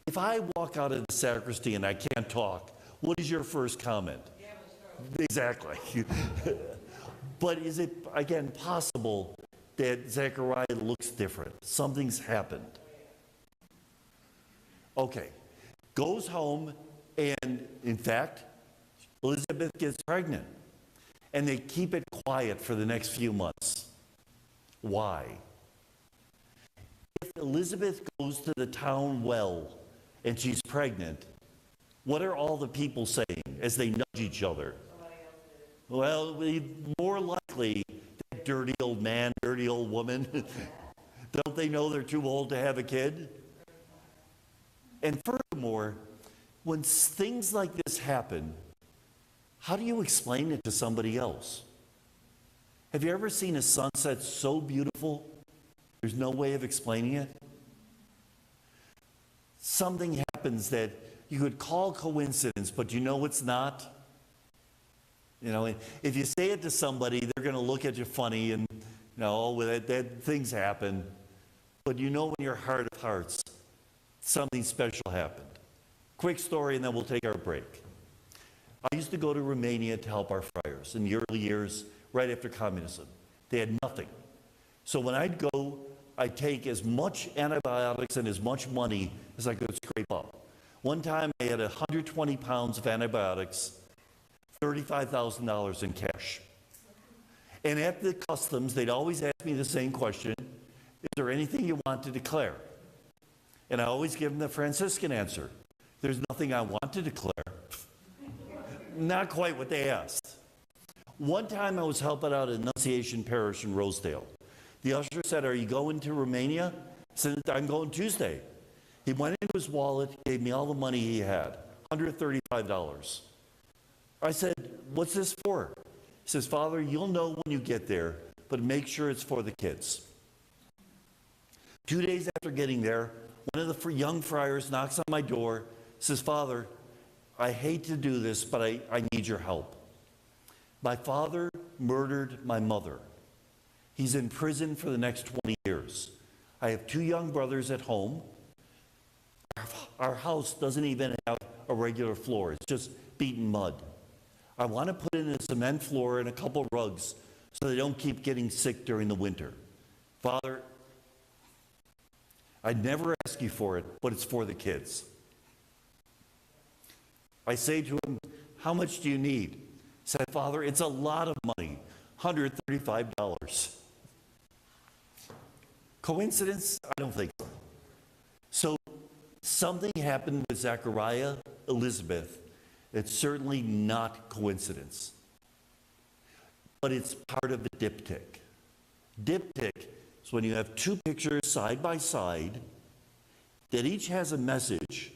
If I walk out of the sacristy and I can't talk, what is your first comment? Exactly. But is it, again, possible that Zechariah looks different? Something's happened. Okay. Goes home, and in fact, Elizabeth gets pregnant. And they keep it quiet for the next few months. Why? If Elizabeth goes to the town well and she's pregnant, what are all the people saying as they nudge each other? Well, more likely, that dirty old man, dirty old woman. Don't they know they're too old to have a kid? And furthermore, when things like this happen, how do you explain it to somebody else? Have you ever seen a sunset so beautiful, there's no way of explaining it? Something happens that you could call coincidence, but you know it's not. You know, if you say it to somebody, they're going to look at you funny and, you know, that things happen. But you know in your heart of hearts, something special happened. Quick story, and then we'll take our break. I used to go to Romania to help our friars in the early years, right after communism. They had nothing. So when I'd go, I'd take as much antibiotics and as much money as I could scrape up. One time I had 120 pounds of antibiotics, $35,000 in cash. And at the customs, they'd always ask me the same question: is there anything you want to declare? And I always give them the Franciscan answer: there's nothing I want to declare. Not quite what they asked. One time I was helping out at Annunciation Parish in Rosedale. The usher said, "Are you going to Romania?" I said, "I'm going Tuesday." He went into his wallet, gave me all the money he had, $135. I said, "What's this for?" He says, "Father, you'll know when you get there, but make sure it's for the kids." 2 days after getting there, one of the young friars knocks on my door, says, "Father, I hate to do this, but I need your help. My father murdered my mother. He's in prison for the next 20 years. I have 2 young brothers at home. Our house doesn't even have a regular floor. It's just beaten mud. I want to put in a cement floor and a couple rugs so they don't keep getting sick during the winter. Father, I'd never ask you for it, but it's for the kids." I say to him, "How much do you need?" He said, "Father, it's a lot of money, $135. Coincidence? I don't think so. So something happened with Zechariah, Elizabeth. It's certainly not coincidence. But it's part of the diptych. Diptych is when you have 2 pictures side by side that each has a message.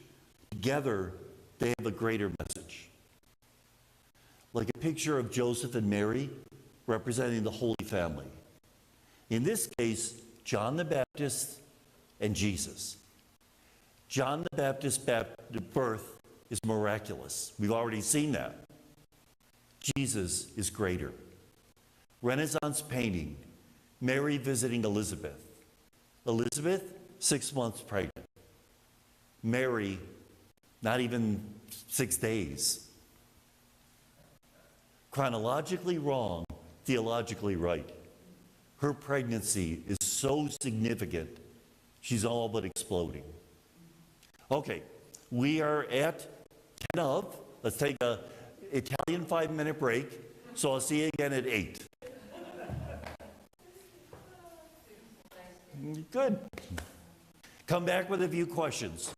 Together, they have a greater message. Like a picture of Joseph and Mary representing the Holy Family. In this case, John the Baptist and Jesus. John the Baptist's birth is miraculous. We've already seen that. Jesus is greater. Renaissance painting, Mary visiting Elizabeth. Elizabeth, 6 months pregnant. Mary, not even 6 days. Chronologically wrong, theologically right. Her pregnancy is so significant, she's all but exploding. Okay, we are at 10 of. Let's take an Italian 5-minute break So I'll see you again at 8. Good. Come back with a few questions.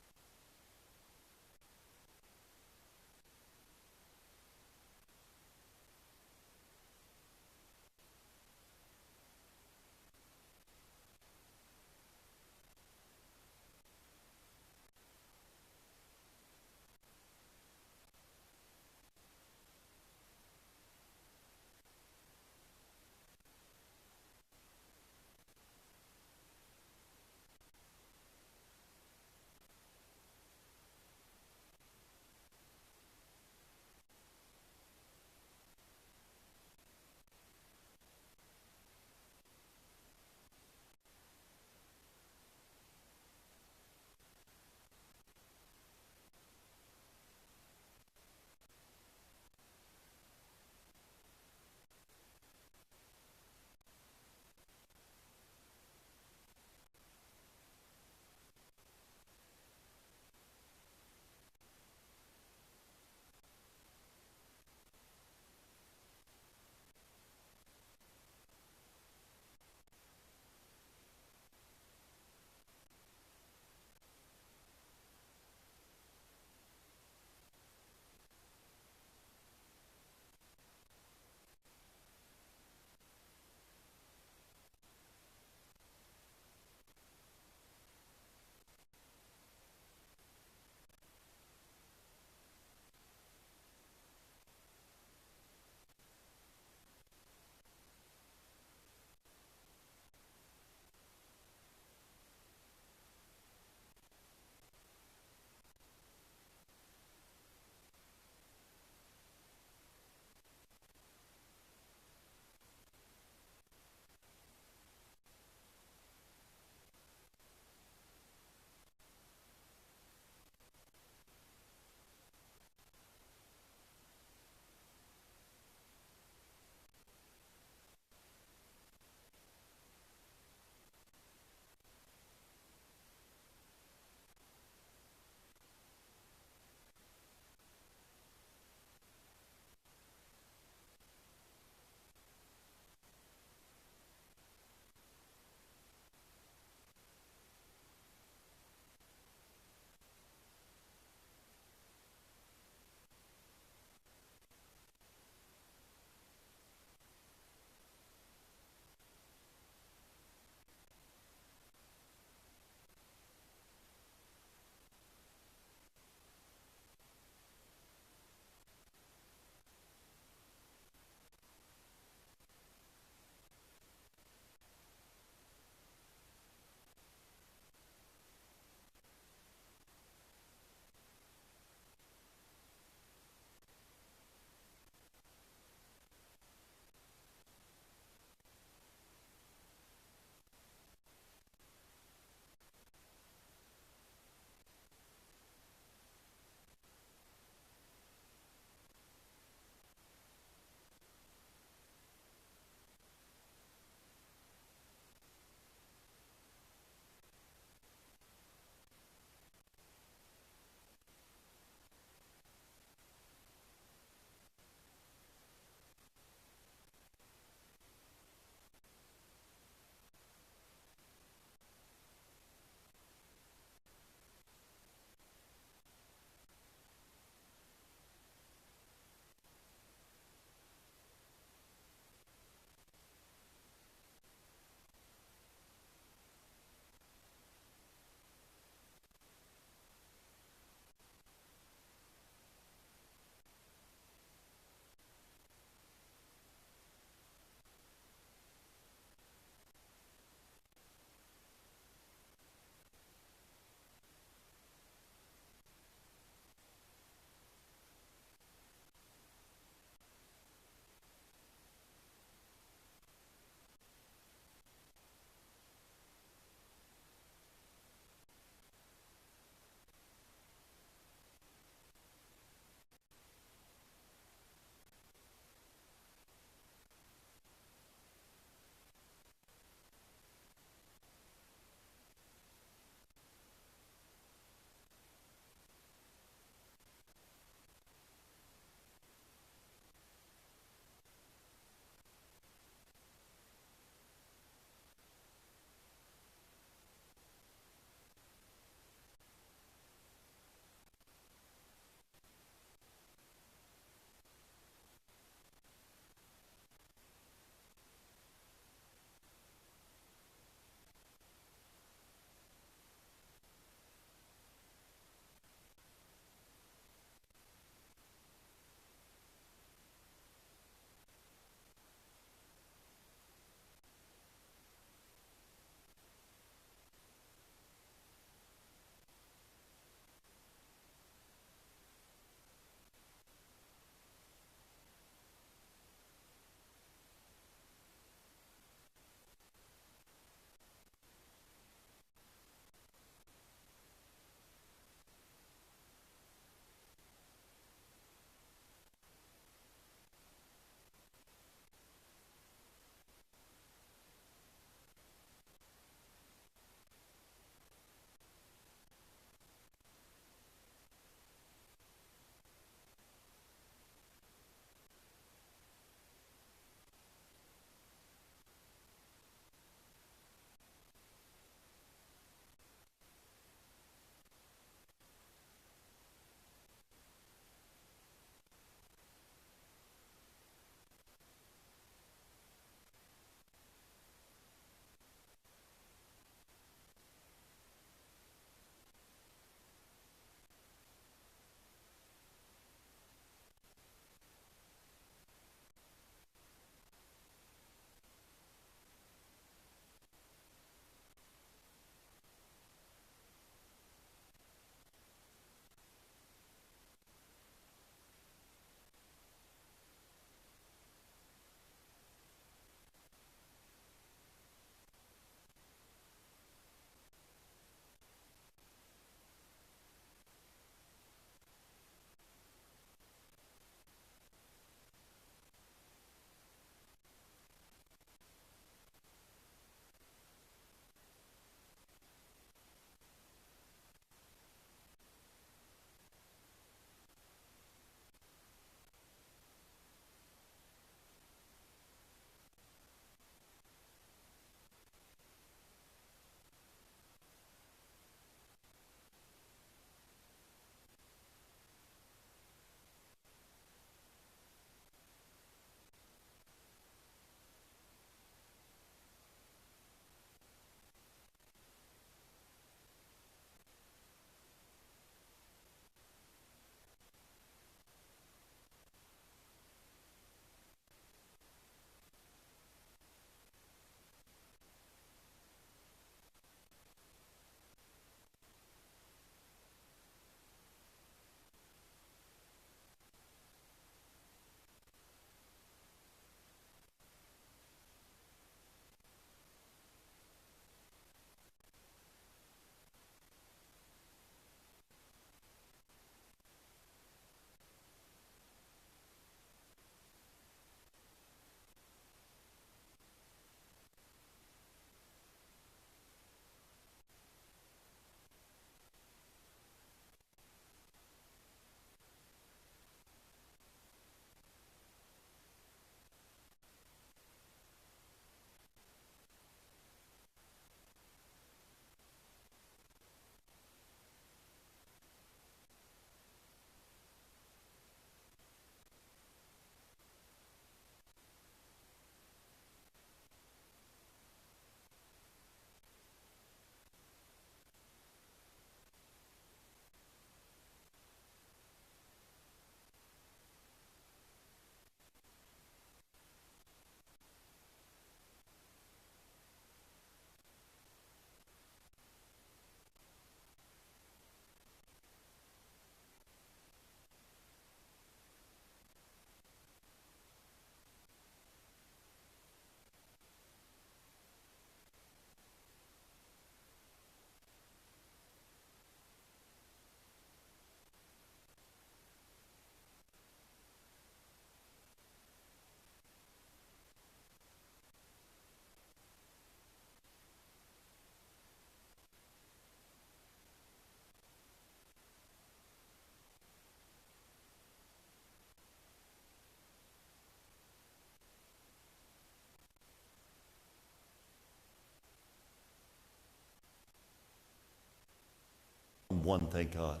one, thank God.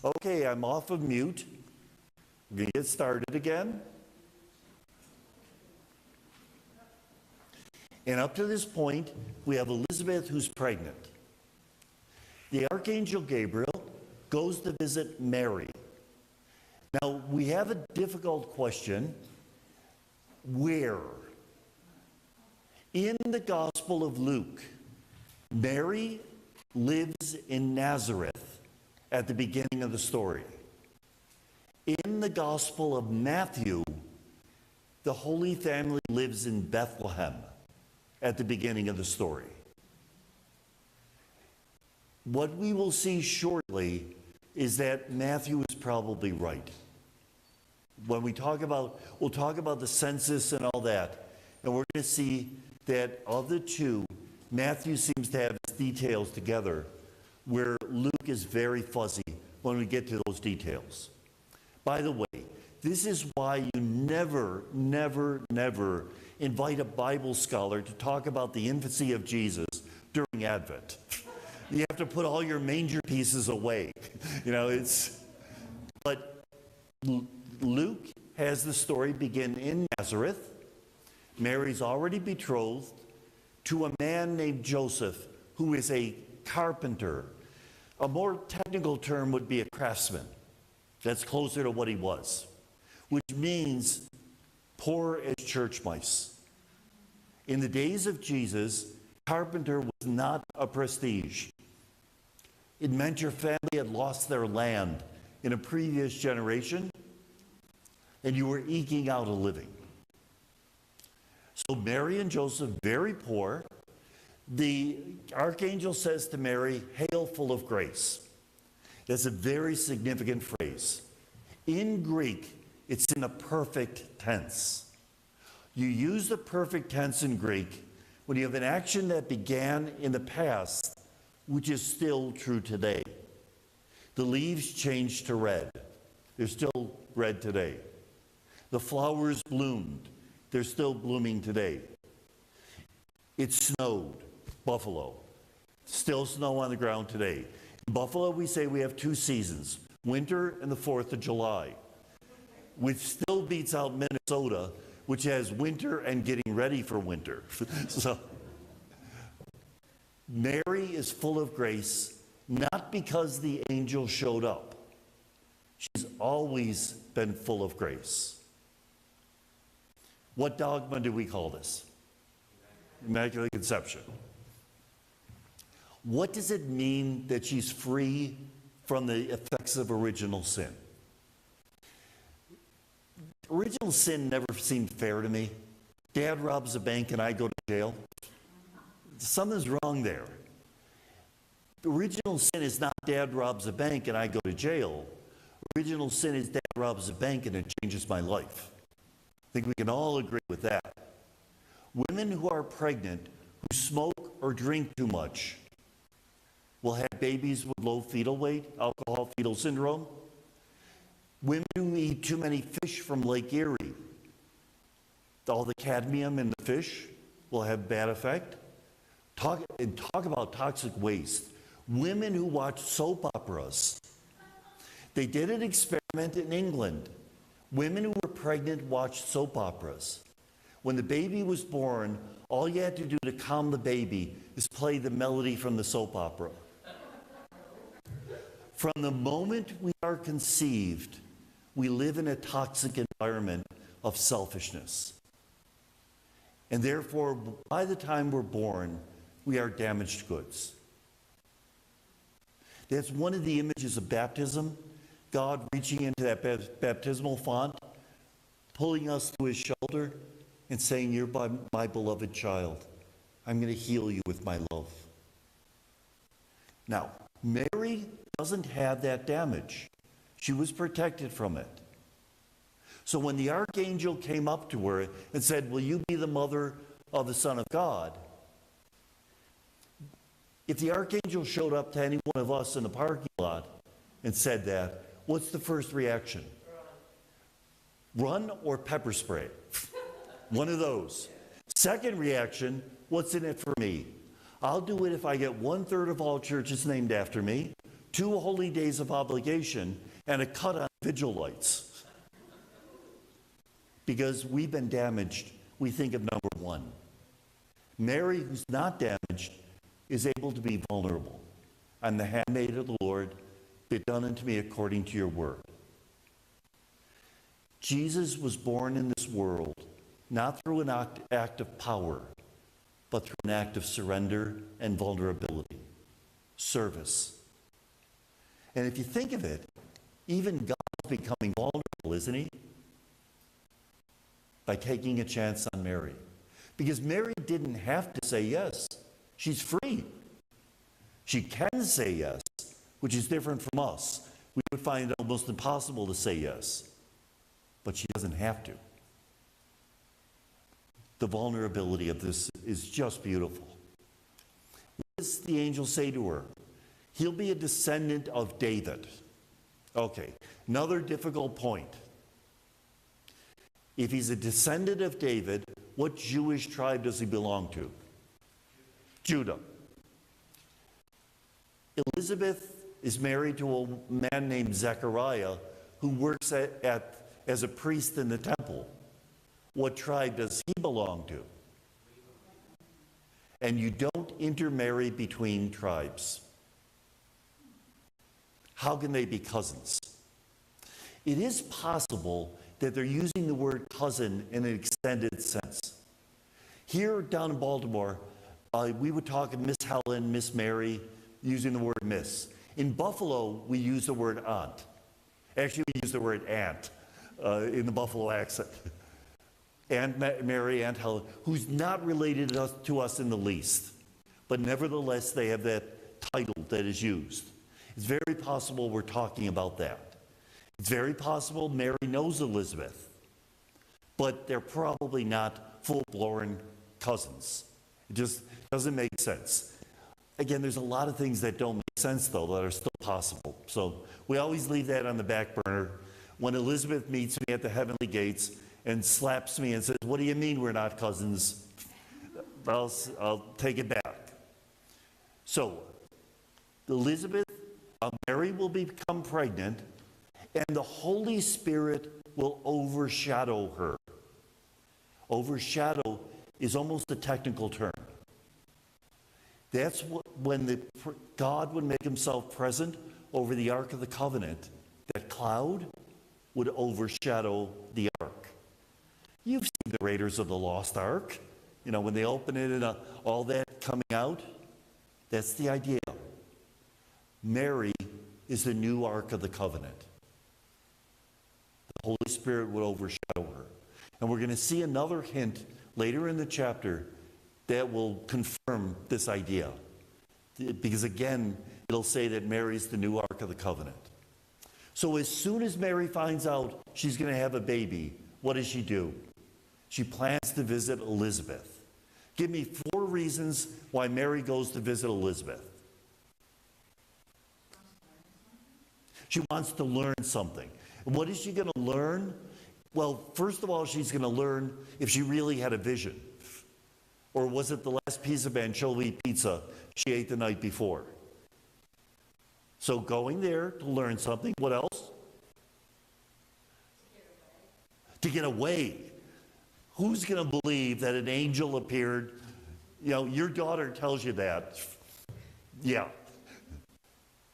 Okay, I'm off of mute. We're going to get started again. And up to this point, we have Elizabeth who's pregnant. The Archangel Gabriel goes to visit Mary. Now, we have a difficult question. Where? In the Gospel of Luke, Mary lives in Nazareth at the beginning of the story. In the Gospel of Matthew, the Holy Family lives in Bethlehem at the beginning of the story. What we will see shortly is that Matthew is probably right. When we'll talk about the census and all that, and we're going to see that of the two, Matthew seems to have his details together, where Luke is very fuzzy when we get to those details. By the way, this is why you never, never, never invite a Bible scholar to talk about the infancy of Jesus during Advent. You have to put all your manger pieces away. But Luke has the story begin in Nazareth. Mary's already betrothed to a man named Joseph, who is a carpenter. A more technical term would be a craftsman. That's closer to what he was, which means poor as church mice. In the days of Jesus, carpenter was not a prestige. It meant your family had lost their land in a previous generation, and you were eking out a living. So Mary and Joseph, very poor. The archangel says to Mary, "Hail, full of grace." That's a very significant phrase. In Greek, it's in a perfect tense. You use the perfect tense in Greek when you have an action that began in the past, which is still true today. The leaves changed to red. They're still red today. The flowers bloomed. They're still blooming today. It snowed. Buffalo. Still snow on the ground today. In Buffalo, we say we have two seasons, winter and the 4th of July, which still beats out Minnesota, which has winter and getting ready for winter. So, Mary is full of grace, not because the angel showed up. She's always been full of grace. What dogma do we call this? Immaculate Conception. What does it mean that she's free from the effects of original sin? Original sin never seemed fair to me. Dad robs a bank and I go to jail. Something's wrong there. Original sin is not dad robs a bank and I go to jail. Original sin is dad robs a bank and it changes my life. I think we can all agree with that. Women who are pregnant, who smoke or drink too much, will have babies with low fetal weight, alcohol fetal syndrome. Women who eat too many fish from Lake Erie, all the cadmium in the fish will have bad effect. Talk about toxic waste. Women who watch soap operas. They did an experiment in England. Women who were pregnant watched soap operas. When the baby was born, all you had to do to calm the baby is play the melody from the soap opera. From the moment we are conceived, we live in a toxic environment of selfishness. And therefore, by the time we're born, we are damaged goods. That's one of the images of baptism. God reaching into that baptismal font, pulling us to his shoulder and saying, "You're my beloved child. I'm going to heal you with my love." Now, Mary doesn't have that damage. She was protected from it. So when the archangel came up to her and said, "Will you be the mother of the Son of God?" If the archangel showed up to any one of us in the parking lot and said that, what's the first reaction? Run or pepper spray? One of those. Second reaction, what's in it for me? I'll do it if I get 1/3 of all churches named after me, 2 holy days of obligation, and a cut on vigil lights. Because we've been damaged, we think of number 1. Mary, who's not damaged, is able to be vulnerable. I'm the handmaid of the Lord. Be it done unto me according to your word. Jesus was born in this world not through an act of power, but through an act of surrender and vulnerability, service. And if you think of it, even God is becoming vulnerable, isn't he? By taking a chance on Mary. Because Mary didn't have to say yes. She's free. She can say yes, which is different from us. We would find it almost impossible to say yes. But she doesn't have to. The vulnerability of this is just beautiful. What does the angel say to her? He'll be a descendant of David. Okay, another difficult point. If he's a descendant of David, what Jewish tribe does he belong to? Judah. Elizabeth is married to a man named Zechariah who works as a priest in the temple. What tribe does he belong to? And you don't intermarry between tribes. How can they be cousins? It is possible that they're using the word cousin in an extended sense. Here down in Baltimore, we would talk of Miss Helen, Miss Mary, using the word miss. In Buffalo, we use the word aunt. Actually, we use the word aunt in the Buffalo accent. Aunt Mary, Aunt Helen, who's not related to us in the least. But nevertheless, they have that title that is used. It's very possible we're talking about that. It's very possible Mary knows Elizabeth, but they're probably not full-blown cousins. It just doesn't make sense. Again, there's a lot of things that don't make sense, though, that are still possible. So we always leave that on the back burner. When Elizabeth meets me at the heavenly gates and slaps me and says, "What do you mean we're not cousins?" I'll take it back. So Mary will become pregnant, and the Holy Spirit will overshadow her. Overshadow is almost a technical term. That's when God would make himself present over the Ark of the Covenant. That cloud would overshadow the Ark. You've seen the Raiders of the Lost Ark. You know, when they open it and all that coming out. That's the idea. Mary is the new Ark of the Covenant. The Holy Spirit would overshadow her. And we're going to see another hint later in the chapter that will confirm this idea. Because again, it'll say that Mary's the new Ark of the Covenant. So as soon as Mary finds out she's going to have a baby, what does she do? She plans to visit Elizabeth. Give me 4 reasons why Mary goes to visit Elizabeth. She wants to learn something. And what is she going to learn? Well, first of all, she's going to learn if she really had a vision. Or was it the last piece of anchovy pizza she ate the night before? So going there to learn something. What else? To get away. Who's going to believe that an angel appeared? You know, your daughter tells you that. Yeah.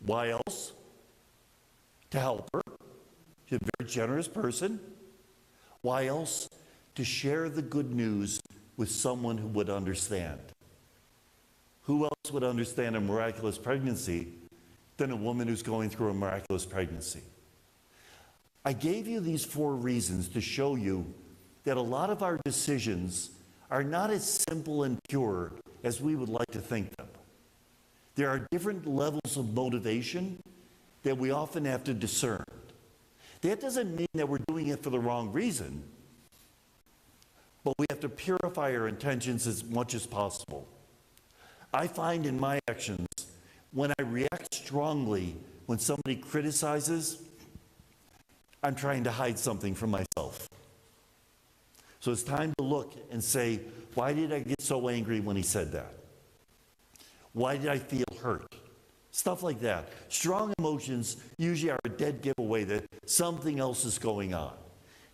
Why else? To help her. She's a very generous person. Why else? To share the good news with someone who would understand. Who else would understand a miraculous pregnancy than a woman who's going through a miraculous pregnancy? I gave you these 4 reasons to show you that a lot of our decisions are not as simple and pure as we would like to think them. There are different levels of motivation that we often have to discern. That doesn't mean that we're doing it for the wrong reason, but we have to purify our intentions as much as possible. I find in my actions, when I react strongly when somebody criticizes, I'm trying to hide something from myself. So it's time to look and say, why did I get so angry when he said that? Why did I feel hurt? Stuff like that. Strong emotions usually are a dead giveaway that something else is going on.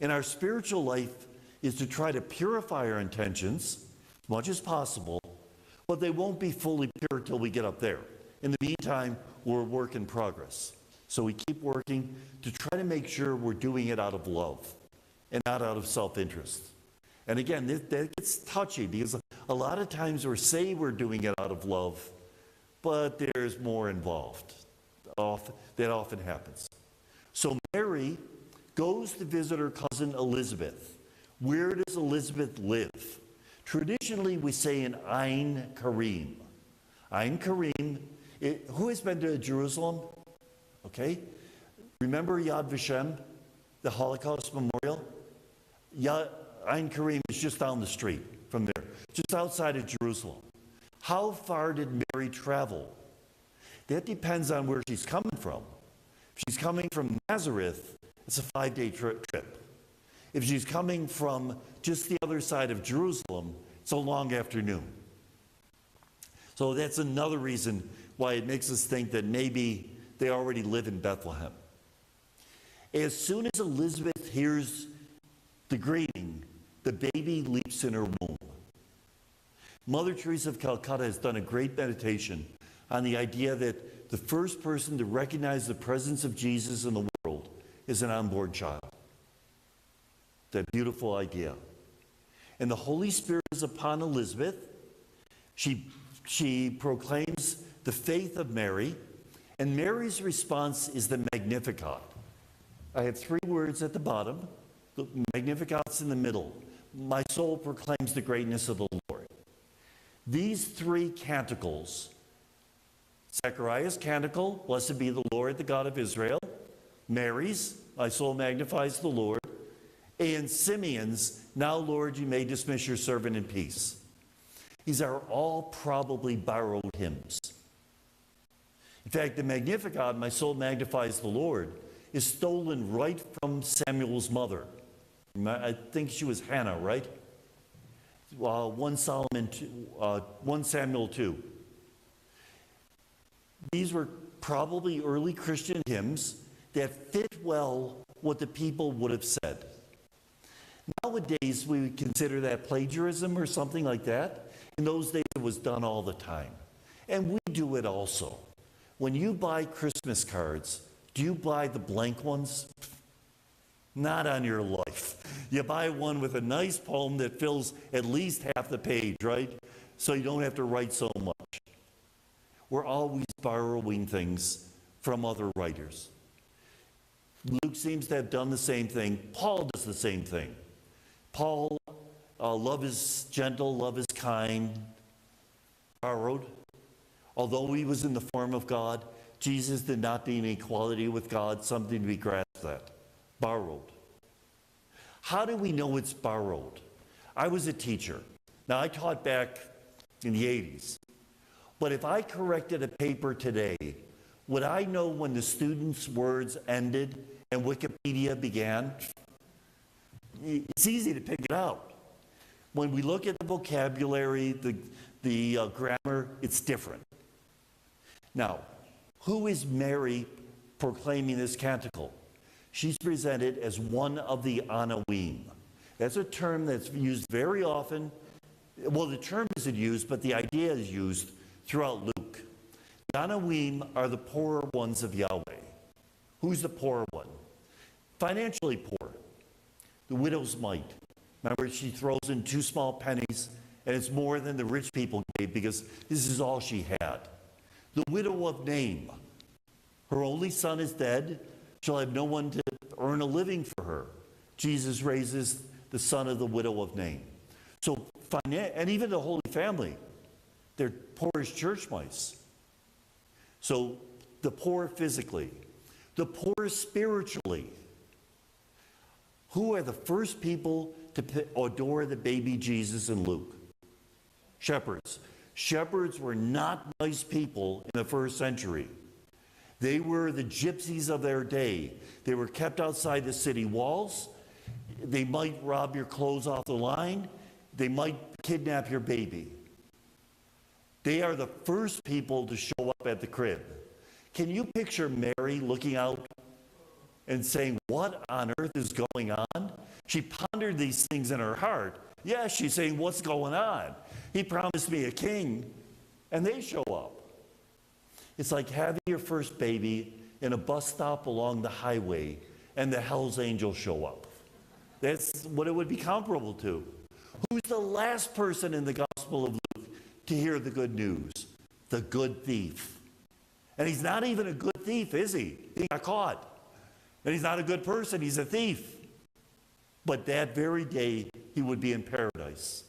And our spiritual life is to try to purify our intentions as much as possible, but they won't be fully pure till we get up there. In the meantime, we're a work in progress. So we keep working to try to make sure we're doing it out of love and not out of self-interest. And again, that gets touchy because a lot of times we say we're doing it out of love, but there's more involved. That often happens. So Mary goes to visit her cousin Elizabeth. Where does Elizabeth live? Traditionally, we say in Ein Karim. Ein Karim, who has been to Jerusalem? Okay. Remember Yad Vashem, the Holocaust Memorial? Ein Karim is just down the street from there, just outside of Jerusalem. How far did Mary travel? That depends on where she's coming from. If she's coming from Nazareth, it's a 5-day trip. If she's coming from just the other side of Jerusalem, it's a long afternoon. So that's another reason why it makes us think that maybe they already live in Bethlehem. As soon as Elizabeth hears the greeting, the baby leaps in her womb. Mother Teresa of Calcutta has done a great meditation on the idea that the first person to recognize the presence of Jesus in the world is an unborn child. That beautiful idea. And the Holy Spirit is upon Elizabeth. She proclaims the faith of Mary, and Mary's response is the Magnificat. I have 3 words at the bottom. The Magnificat's in the middle. My soul proclaims the greatness of the Lord. These 3 canticles, Zechariah's canticle, blessed be the Lord, the God of Israel, Mary's, my soul magnifies the Lord, and Simeon's, now Lord, you may dismiss your servant in peace. These are all probably borrowed hymns. In fact, the Magnificat, my soul magnifies the Lord, is stolen right from Samuel's mother. I think she was Hannah, right? 1 Samuel 2. These were probably early Christian hymns that fit well what the people would have said. Nowadays, we would consider that plagiarism or something like that. In those days, it was done all the time. And we do it also. When you buy Christmas cards, do you buy the blank ones? Not on your life. You buy one with a nice poem that fills at least half the page, right? So you don't have to write so much. We're always borrowing things from other writers. Luke seems to have done the same thing. Paul does the same thing. Paul, love is gentle, love is kind, borrowed. Although he was in the form of God, Jesus did not deem equality with God something to be grasped at. Borrowed. How do we know it's borrowed? I was a teacher. Now, I taught back in the 80s. But if I corrected a paper today, would I know when the student's words ended and Wikipedia began? It's easy to pick it out. When we look at the vocabulary, the grammar, it's different. Now, who is Mary proclaiming this canticle? She's presented as one of the Anawim. That's a term that's used very often. Well, the term isn't used, but the idea is used throughout Luke. The Anawim are the poorer ones of Yahweh. Who's the poor one? Financially poor. The widow's mite. Remember, she throws in 2 small pennies, and it's more than the rich people gave because this is all she had. The widow of Nain. Her only son is dead. She'll have no one to earn a living for her. Jesus raises the son of the widow of Nain. So, and even the Holy Family, they're poor as church mice. So, the poor physically, the poor spiritually. Who are the first people to adore the baby Jesus in Luke? Shepherds. Shepherds were not nice people in the first century. They were the gypsies of their day. They were kept outside the city walls. They might rob your clothes off the line. They might kidnap your baby. They are the first people to show up at the crib. Can you picture Mary looking out and saying, what on earth is going on? She pondered these things in her heart. Yeah, she's saying, what's going on? He promised me a king, and they show up. It's like having your first baby in a bus stop along the highway, and the Hell's Angels show up. That's what it would be comparable to. Who's the last person in the Gospel of Luke to hear the good news? The good thief. And he's not even a good thief, is he? He got caught. And he's not a good person, he's a thief. But that very day, he would be in paradise.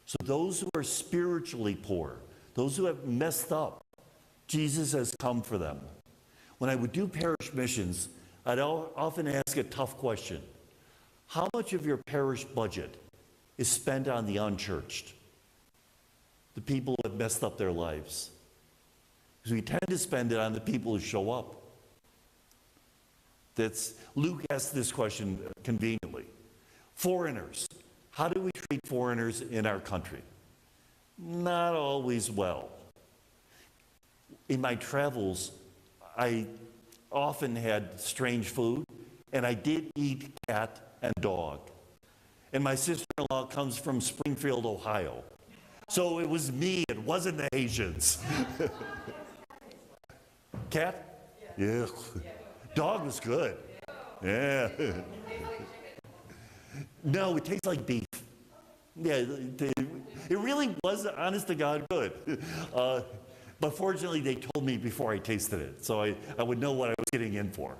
So those who are spiritually poor, those who have messed up, Jesus has come for them. When I would do parish missions, I'd often ask a tough question. How much of your parish budget is spent on the unchurched? The people who have messed up their lives. Because we tend to spend it on the people who show up. Luke asked this question conveniently. Foreigners. How do we treat foreigners in our country? Not always well. In my travels, I often had strange food, and I did eat cat and dog. And my sister-in-law comes from Springfield, Ohio. So it was me, it wasn't the Asians. Cat? Yeah. Dog was good. Yeah. No, it tastes like beef. Yeah, it really was, honest to God, good. But fortunately, they told me before I tasted it, so I would know what I was getting in for.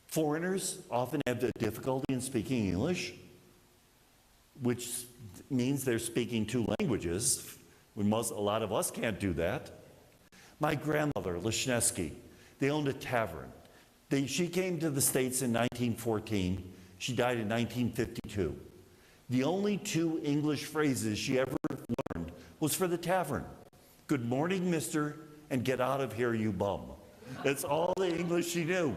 Foreigners often have the difficulty in speaking English, which means they're speaking two languages. A lot of us can't do that. My grandmother, Lishneski, they owned a tavern. She came to the States in 1914. She died in 1952. The only two English phrases she ever learned was for the tavern. Good morning, mister, and get out of here, you bum. That's all the English she knew.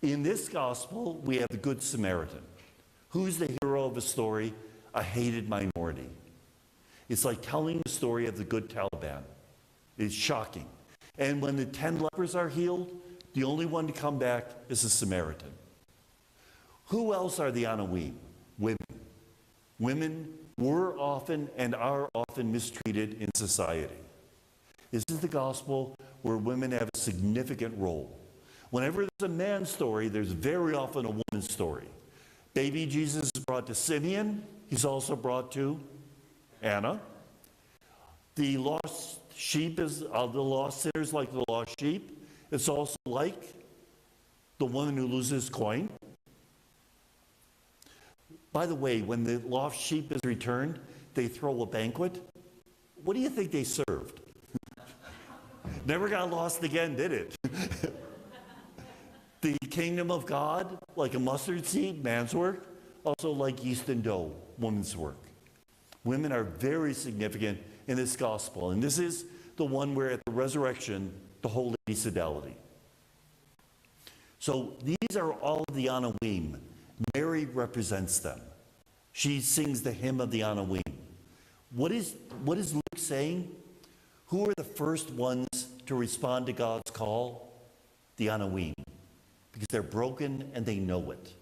In this gospel, we have the Good Samaritan. Who's the hero of the story? A hated minority. It's like telling the story of the good Taliban. It's shocking. And when the 10 lepers are healed, the only one to come back is a Samaritan. Who else are the Anawim? Women. Women were often and are often mistreated in society. This is the gospel where women have a significant role. Whenever there's a man's story, there's very often a woman's story. Baby Jesus is brought to Simeon. He's also brought to Anna. The lost sheep is the lost sinners like the lost sheep. It's also like the woman who loses coin. By the way, when the lost sheep is returned, they throw a banquet. What do you think they served? Never got lost again, did it? The kingdom of God, like a mustard seed, man's work. Also like yeast and dough, woman's work. Women are very significant in this gospel. And this is the one where at the resurrection, the Holy Fidelity. So these are all of the Anawim. Mary represents them. She sings the hymn of the Anawim. What is Luke saying? Who are the first ones to respond to God's call? The Anawim. Because they're broken and they know it.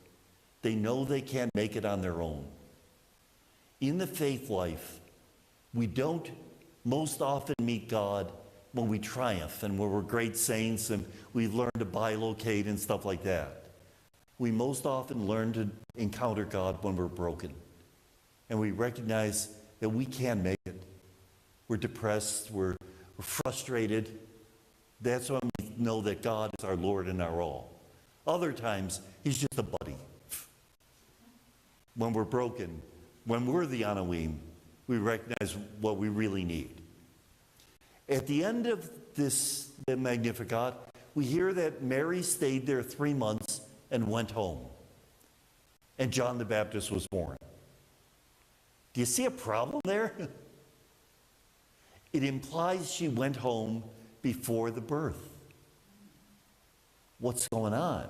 They know they can't make it on their own. In the faith life, we don't most often meet God when we triumph and when we're great saints and we've learned to bilocate and stuff like that. We most often learn to encounter God when we're broken. And we recognize that we can't make it. We're depressed, we're frustrated. That's when we know that God is our Lord and our all. Other times, he's just a buddy. When we're broken, when we're the Anawim, we recognize what we really need. At the end of the Magnificat, we hear that Mary stayed there 3 months and went home. And John the Baptist was born. Do you see a problem there? It implies she went home before the birth. What's going on?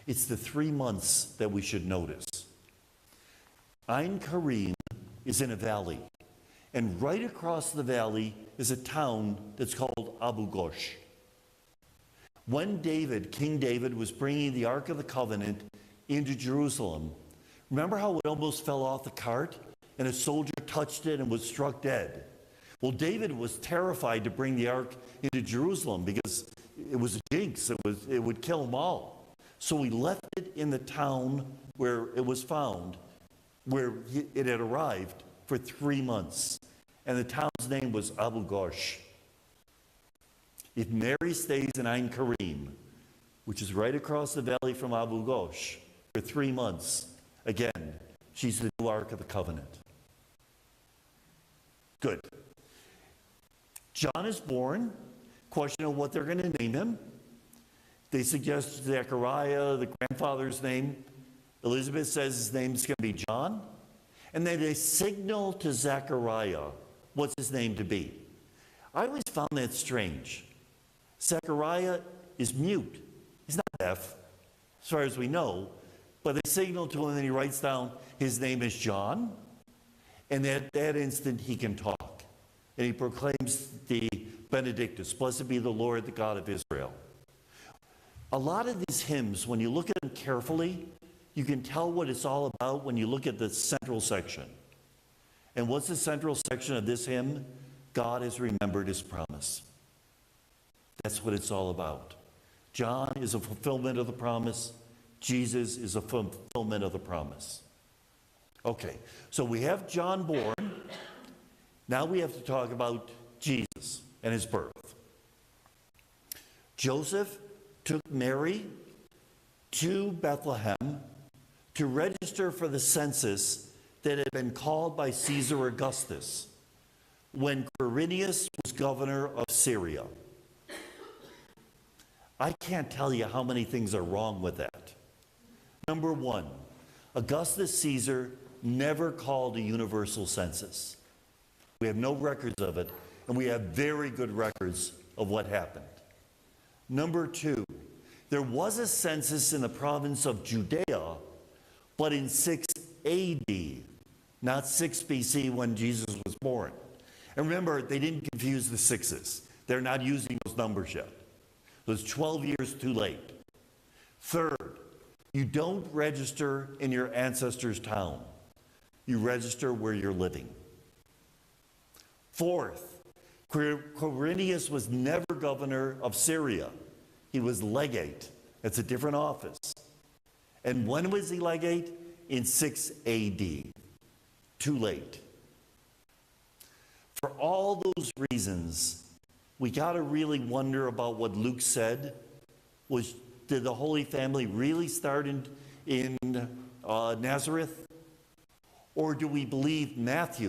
It's the 3 months that we should notice. Ein Karim is in a valley, And right across the valley is a town that's called Abu Ghosh. When King David was bringing the Ark of the Covenant into Jerusalem, remember how it almost fell off the cart and a soldier touched it and was struck dead? Well, David was terrified to bring the Ark into Jerusalem because it was a jinx. It would kill them all. So he left it in the town where it was found, where it had arrived, for 3 months. And the town's name was Abu Ghosh. If Mary stays in Ein Karim, which is right across the valley from Abu Ghosh, for 3 months, again, she's the new Ark of the Covenant. Good. John is born. Question of what they're going to name him. They suggest Zechariah, the grandfather's name. Elizabeth says his name is going to be John. And then they signal to Zechariah what's his name to be. I always found that strange. Zechariah is mute. He's not deaf, as far as we know. But they signal to him and he writes down his name is John. And at that instant he can talk. And he proclaims the Benedictus, blessed be the Lord, the God of Israel. A lot of these hymns, when you look at them carefully, you can tell what it's all about when you look at the central section. And what's the central section of this hymn? God has remembered his promise. That's what it's all about. John is a fulfillment of the promise. Jesus is a fulfillment of the promise. Okay, so we have John born. Now we have to talk about Jesus and his birth. Joseph took Mary to Bethlehem to register for the census that had been called by Caesar Augustus when Quirinius was governor of Syria. I can't tell you how many things are wrong with that. Number one, Augustus Caesar never called a universal census. We have no records of it, and we have very good records of what happened. Number two, there was a census in the province of Judea, but in 6 AD, not 6 BC when Jesus was born. And remember, they didn't confuse the sixes. They're not using those numbers yet. So it's 12 years too late. Third, you don't register in your ancestor's town. You register where you're living. Fourth, Quirinius was never governor of Syria. He was legate. That's a different office. And when was he legate? In 6 AD. Too late. For all those reasons, we got to really wonder about what Luke said. Did the Holy Family really start in Nazareth? Or do we believe Matthew,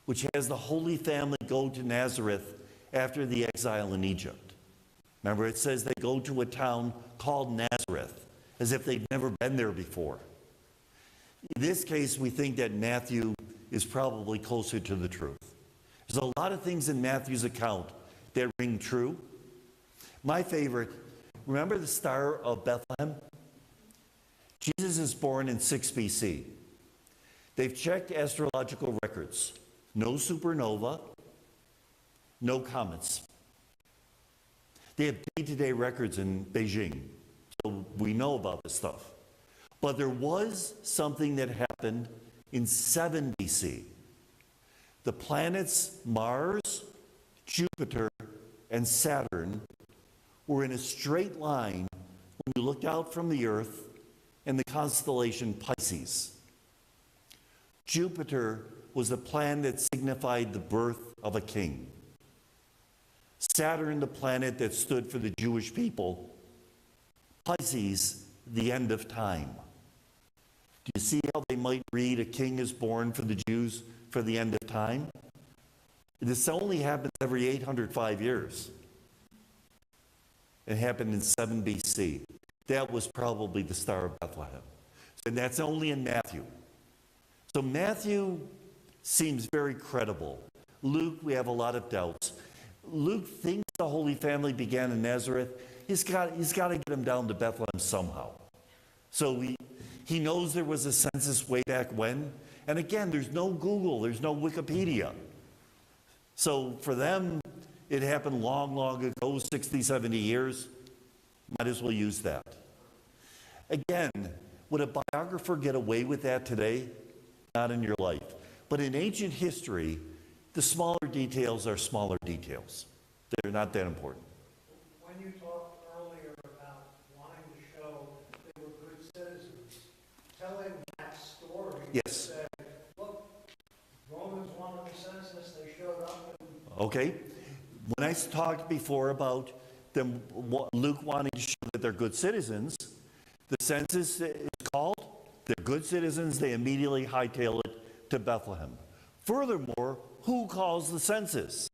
which has the Holy Family go to Nazareth after the exile in Egypt? Remember, it says they go to a town called Nazareth, as if they've never been there before. In this case, we think that Matthew is probably closer to the truth. There's a lot of things in Matthew's account that ring true. My favorite, remember the Star of Bethlehem? Jesus is born in 6 BC. They've checked astrological records. No supernova, no comets. They have day-to-day records in Beijing, so we know about this stuff. But there was something that happened in 7 BC. The planets Mars, Jupiter, and Saturn were in a straight line when you looked out from the Earth in the constellation Pisces. Jupiter was the planet that signified the birth of a king. Saturn, the planet that stood for the Jewish people. Pisces, the end of time. Do you see how they might read a king is born for the Jews for the end of time? This only happens every 805 years. It happened in 7 BC. That was probably the Star of Bethlehem. And that's only in Matthew. So Matthew seems very credible. Luke, we have a lot of doubts. Luke thinks the Holy Family began in Nazareth. He's got to get him down to Bethlehem somehow. So he knows there was a census way back when. And again, there's no Google, there's no Wikipedia. So for them, it happened long, long ago, 60, 70 years. Might as well use that. Again, would a biographer get away with that today? Not in your life. But in ancient history, the smaller details are smaller details. They're not that important. When you talked earlier about wanting to show they were good citizens, telling that story, Yes. said, look, Romans wanted the census, they showed up and Okay? When I talked before about them, Luke wanting to show that they're good citizens, the census is called, they're good citizens, they immediately hightail it to Bethlehem. Furthermore, who calls the census?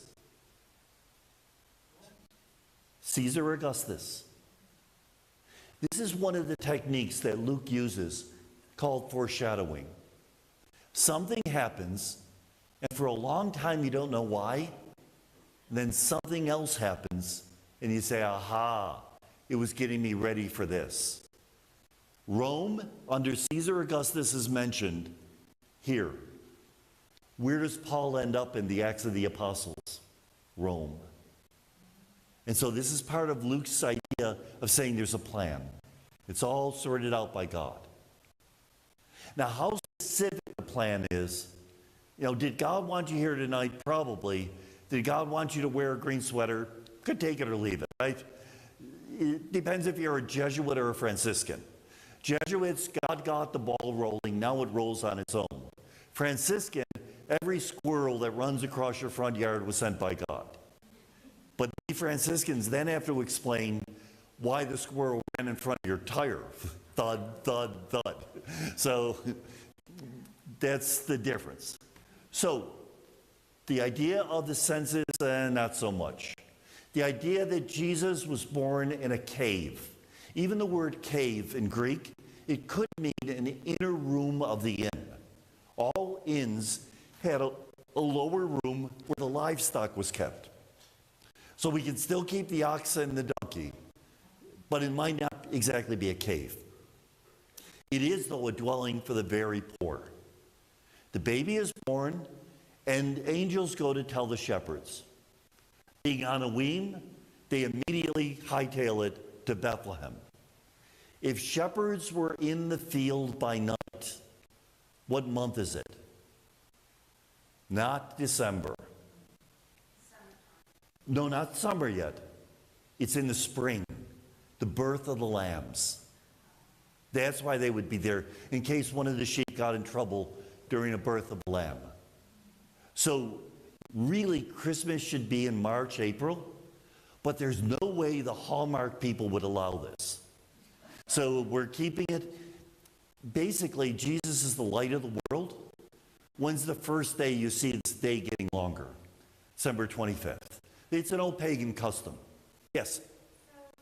Caesar Augustus. This is one of the techniques that Luke uses called foreshadowing. Something happens, and for a long time you don't know why, then something else happens, and you say, aha, it was getting me ready for this. Rome, under Caesar Augustus, is mentioned here. Where does Paul end up in the Acts of the Apostles? Rome. And so this is part of Luke's idea of saying there's a plan. It's all sorted out by God. Now, how specific the plan is, did God want you here tonight? Probably. Did God want you to wear a green sweater? Could take it or leave it, right? It depends if you're a Jesuit or a Franciscan. Jesuits, God got the ball rolling, now it rolls on its own. Franciscan, every squirrel that runs across your front yard was sent by God. But the Franciscans then have to explain why the squirrel ran in front of your tire. Thud, thud, thud. So that's the difference. So the idea of the census, not so much. The idea that Jesus was born in a cave. Even the word cave in Greek, it could mean an inner room of the inn. All inns had a lower room where the livestock was kept. So we can still keep the ox and the donkey, but it might not exactly be a cave. It is, though, a dwelling for the very poor. The baby is born, and angels go to tell the shepherds. Being on a wean, they immediately hightail it to Bethlehem. If shepherds were in the field by night, what month is it? Not December. No, not summer yet. It's in the spring, the birth of the lambs. That's why they would be there, in case one of the sheep got in trouble during a birth of a lamb. So really, Christmas should be in March, April, but there's no way the Hallmark people would allow this. So we're keeping it, basically, Jesus is the light of the world. When's the first day you see this day getting longer? December 25th. It's an old pagan custom. Yes? So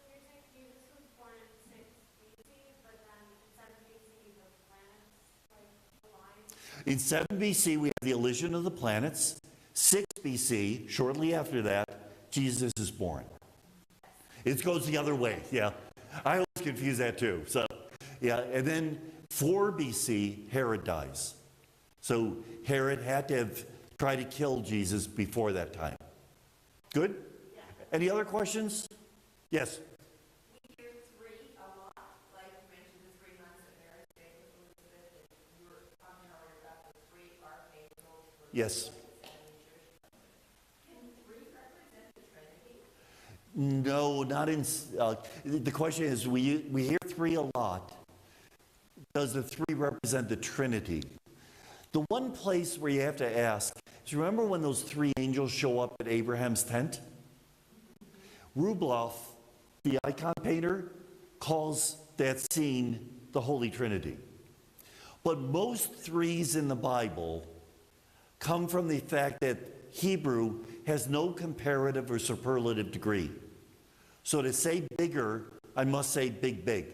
you're saying Jesus was born in 6 BC, but then in 7 BC the planets aligned? In 7 BC, we have the elision of the planets. 6 BC, shortly after that, Jesus is born. It goes the other way, yeah. I always confuse that too. So, yeah, and then 4 BC, Herod dies. So Herod had to have tried to kill Jesus before that time. Good? Yeah. Any other questions? Yes. We hear three a lot, like you mentioned the 3 months that Mary stayed with Elizabeth, and you were talking earlier about the 3 archangels. Yes. Can 3 represent the Trinity? No, not in. The question is, we hear 3 a lot. Does the 3 represent the Trinity? The one place where you have to ask is, remember when those 3 angels show up at Abraham's tent? Rubloff, the icon painter, calls that scene the Holy Trinity. But most 3s in the Bible come from the fact that Hebrew has no comparative or superlative degree. So to say bigger, I must say big, big.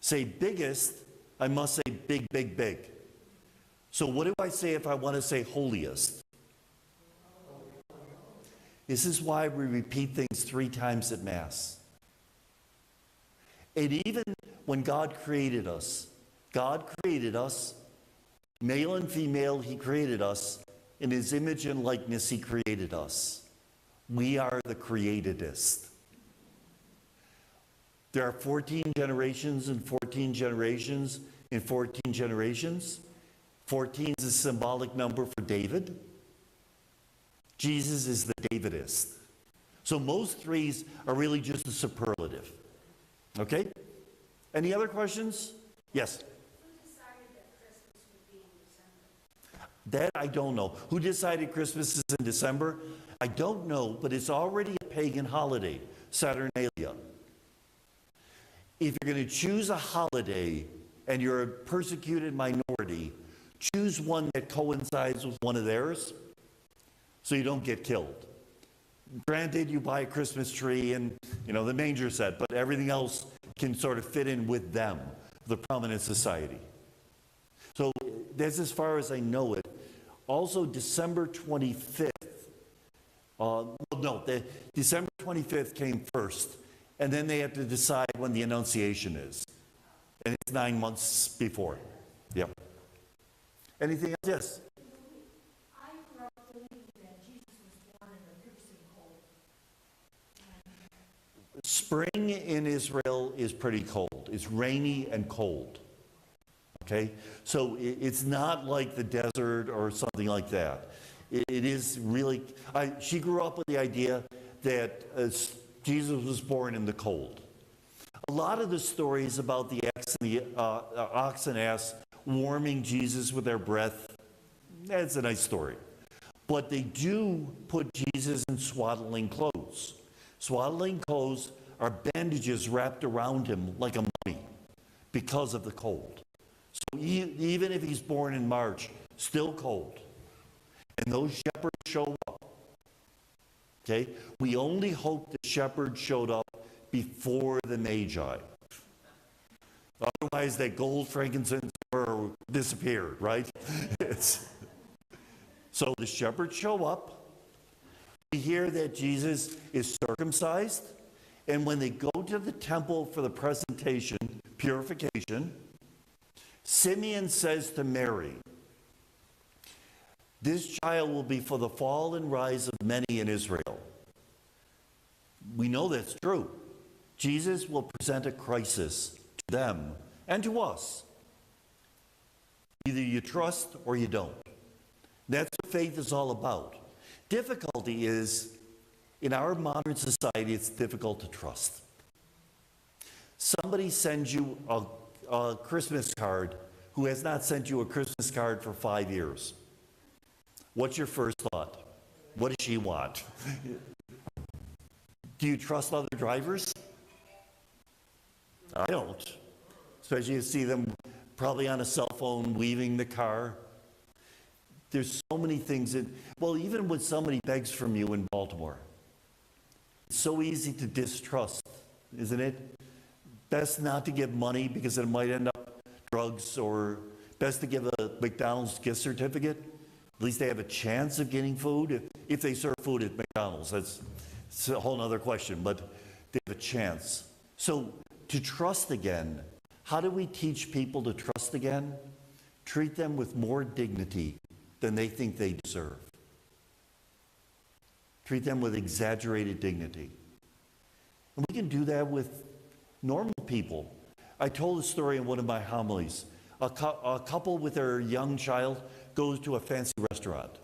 Say biggest, I must say big, big, big. So what do I say if I want to say holiest? This is why we repeat things 3 times at Mass. And even when God created us, male and female, He created us In his image and likeness, he created us. We are the createdest. There are 14 generations and 14 generations in 14 generations. 14 is a symbolic number for David. Jesus is the Davidist. So most threes are really just a superlative. Okay? Any other questions? Yes? Who decided that Christmas would be in December? That I don't know. Who decided Christmas is in December? I don't know, but it's already a pagan holiday, Saturnalia. If you're going to choose a holiday and you're a persecuted minority, choose one that coincides with one of theirs so you don't get killed. Granted, you buy a Christmas tree and, the manger set, but everything else can sort of fit in with them, the prominent society. So that's as far as I know it. Also, December 25th, December 25th came first, and then they had to decide when the Annunciation is. And it's 9 months before. Yep. Anything else? Yes? I grew up believing that Jesus was born in a piercing cold. Spring in Israel is pretty cold. It's rainy and cold. Okay? So it's not like the desert or something like that. It is really, she grew up with the idea that Jesus was born in the cold. A lot of the stories about the ox and ass warming Jesus with their breath, that's a nice story. But they do put Jesus in swaddling clothes. Swaddling clothes are bandages wrapped around him like a mummy because of the cold. So even if he's born in March, still cold. And those shepherds show up. Okay? We only hope the shepherds showed up before the Magi. Otherwise, that gold, frankincense, myrrh disappeared, right? So the shepherds show up. We hear that Jesus is circumcised. And when they go to the temple for the presentation, purification, Simeon says to Mary, "This child will be for the fall and rise of many in Israel." We know that's true. Jesus will present a crisis to them and to us. Either you trust or you don't. That's what faith is all about. Difficulty is, in our modern society, it's difficult to trust. Somebody sends you a Christmas card who has not sent you a Christmas card for 5 years. What's your first thought? What does she want? Do you trust other drivers? I don't. Especially you see them probably on a cell phone weaving the car. There's so many things that, even when somebody begs from you in Baltimore, it's so easy to distrust, isn't it? Best not to give money because it might end up drugs, or best to give a McDonald's gift certificate. At least they have a chance of getting food. If they serve food at McDonald's, that's a whole other question, but they have a chance. So to trust again, how do we teach people to trust again? Treat them with more dignity than they think they deserve. Treat them with exaggerated dignity. And we can do that with normal people. I told a story in one of my homilies. A couple with their young child goes to a fancy restaurant.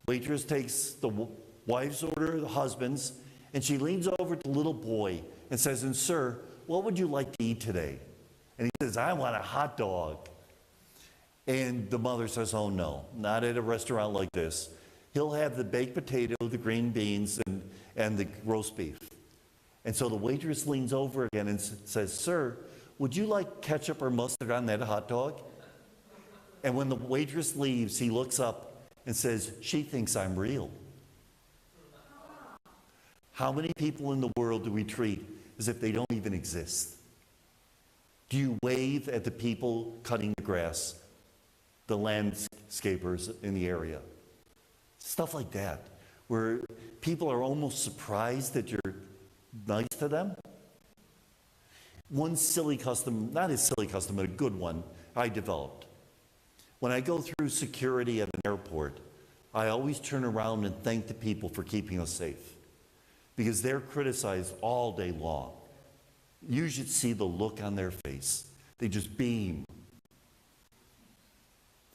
Waitress takes the wife's order, the husband's, and she leans over to the little boy and says, "And sir, what would you like to eat today?" And he says, "I want a hot dog." And the mother says, "Oh no, not at a restaurant like this. He'll have the baked potato, the green beans, and the roast beef." And so the waitress leans over again and says, "Sir, would you like ketchup or mustard on that hot dog?" And when the waitress leaves, he looks up and says, "She thinks I'm real." How many people in the world do we treat as if they don't even exist? Do you wave at the people cutting the grass, the landscapers in the area? Stuff like that, where people are almost surprised that you're nice to them. One silly custom, not a silly custom, but a good one I developed. When I go through security at an airport, I always turn around and thank the people for keeping us safe, because they're criticized all day long. You should see the look on their face. They just beam.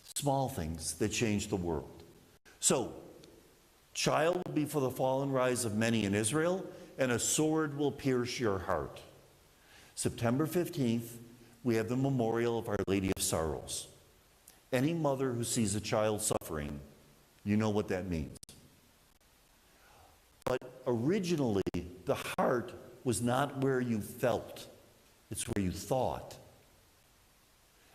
Small things that change the world. So, child will be for the fall and rise of many in Israel, and a sword will pierce your heart. September 15th, we have the memorial of Our Lady of Sorrows. Any mother who sees a child suffering, you know what that means. But originally, the heart was not where you felt, it's where you thought.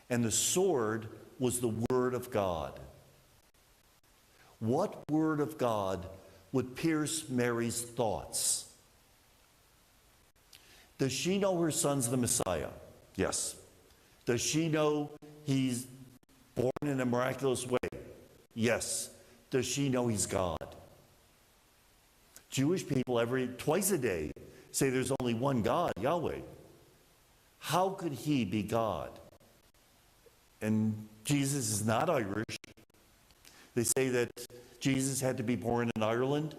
And the sword was the Word of God. What Word of God would pierce Mary's thoughts? Does she know her son's the Messiah? Yes. Does she know he's born in a miraculous way? Yes. Does she know he's God? Jewish people twice a day say there's only one God, Yahweh. How could he be God? And Jesus is not Irish. They say that Jesus had to be born in Ireland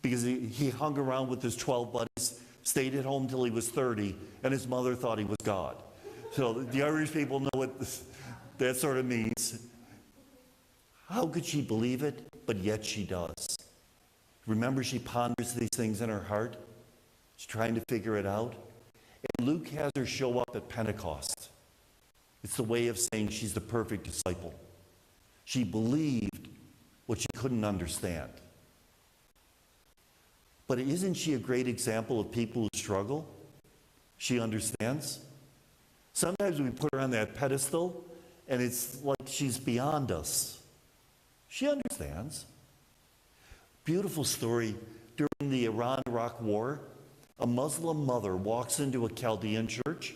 because he hung around with his 12 buddies, stayed at home till he was 30, and his mother thought he was God. So the Irish people know what that sort of means. How could she believe it? But yet she does. Remember, she ponders these things in her heart. She's trying to figure it out. And Luke has her show up at Pentecost. It's the way of saying she's the perfect disciple. She believed what she couldn't understand. But isn't she a great example of people who struggle? She understands. Sometimes we put her on that pedestal, and it's like she's beyond us. She understands. Beautiful story. During the Iran-Iraq War, a Muslim mother walks into a Chaldean church,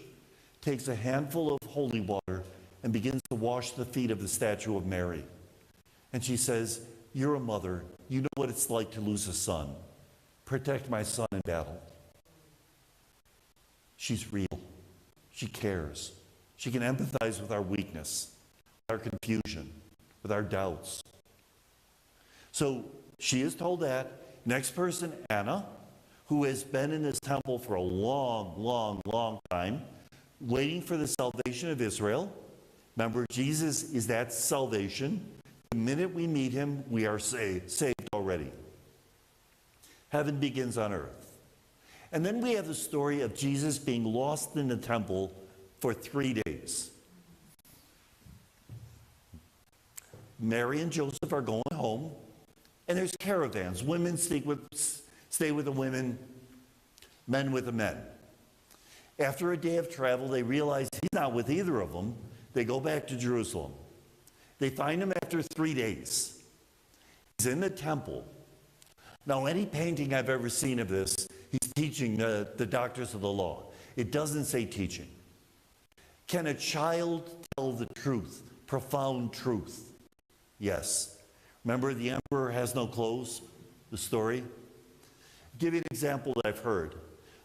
takes a handful of holy water, and begins to wash the feet of the statue of Mary. And she says, "You're a mother. You know what it's like to lose a son. Protect my son in battle." She's real. She cares. She can empathize with our weakness, with our confusion, with our doubts. So she is told that. Next person, Anna, who has been in this temple for a long, long, long time, waiting for the salvation of Israel. Remember, Jesus is that salvation. The minute we meet him, we are saved already. Heaven begins on earth. And then we have the story of Jesus being lost in the temple for 3 days. Mary and Joseph are going home, and there's caravans. Women stay with the women, men with the men. After a day of travel, they realize he's not with either of them. They go back to Jerusalem. They find him after 3 days. He's in the temple. Now, any painting I've ever seen of this, he's teaching the doctors of the law. It doesn't say teaching. Can a child tell the truth, profound truth? Yes. Remember, the emperor has no clothes, the story? I'll give you an example that I've heard.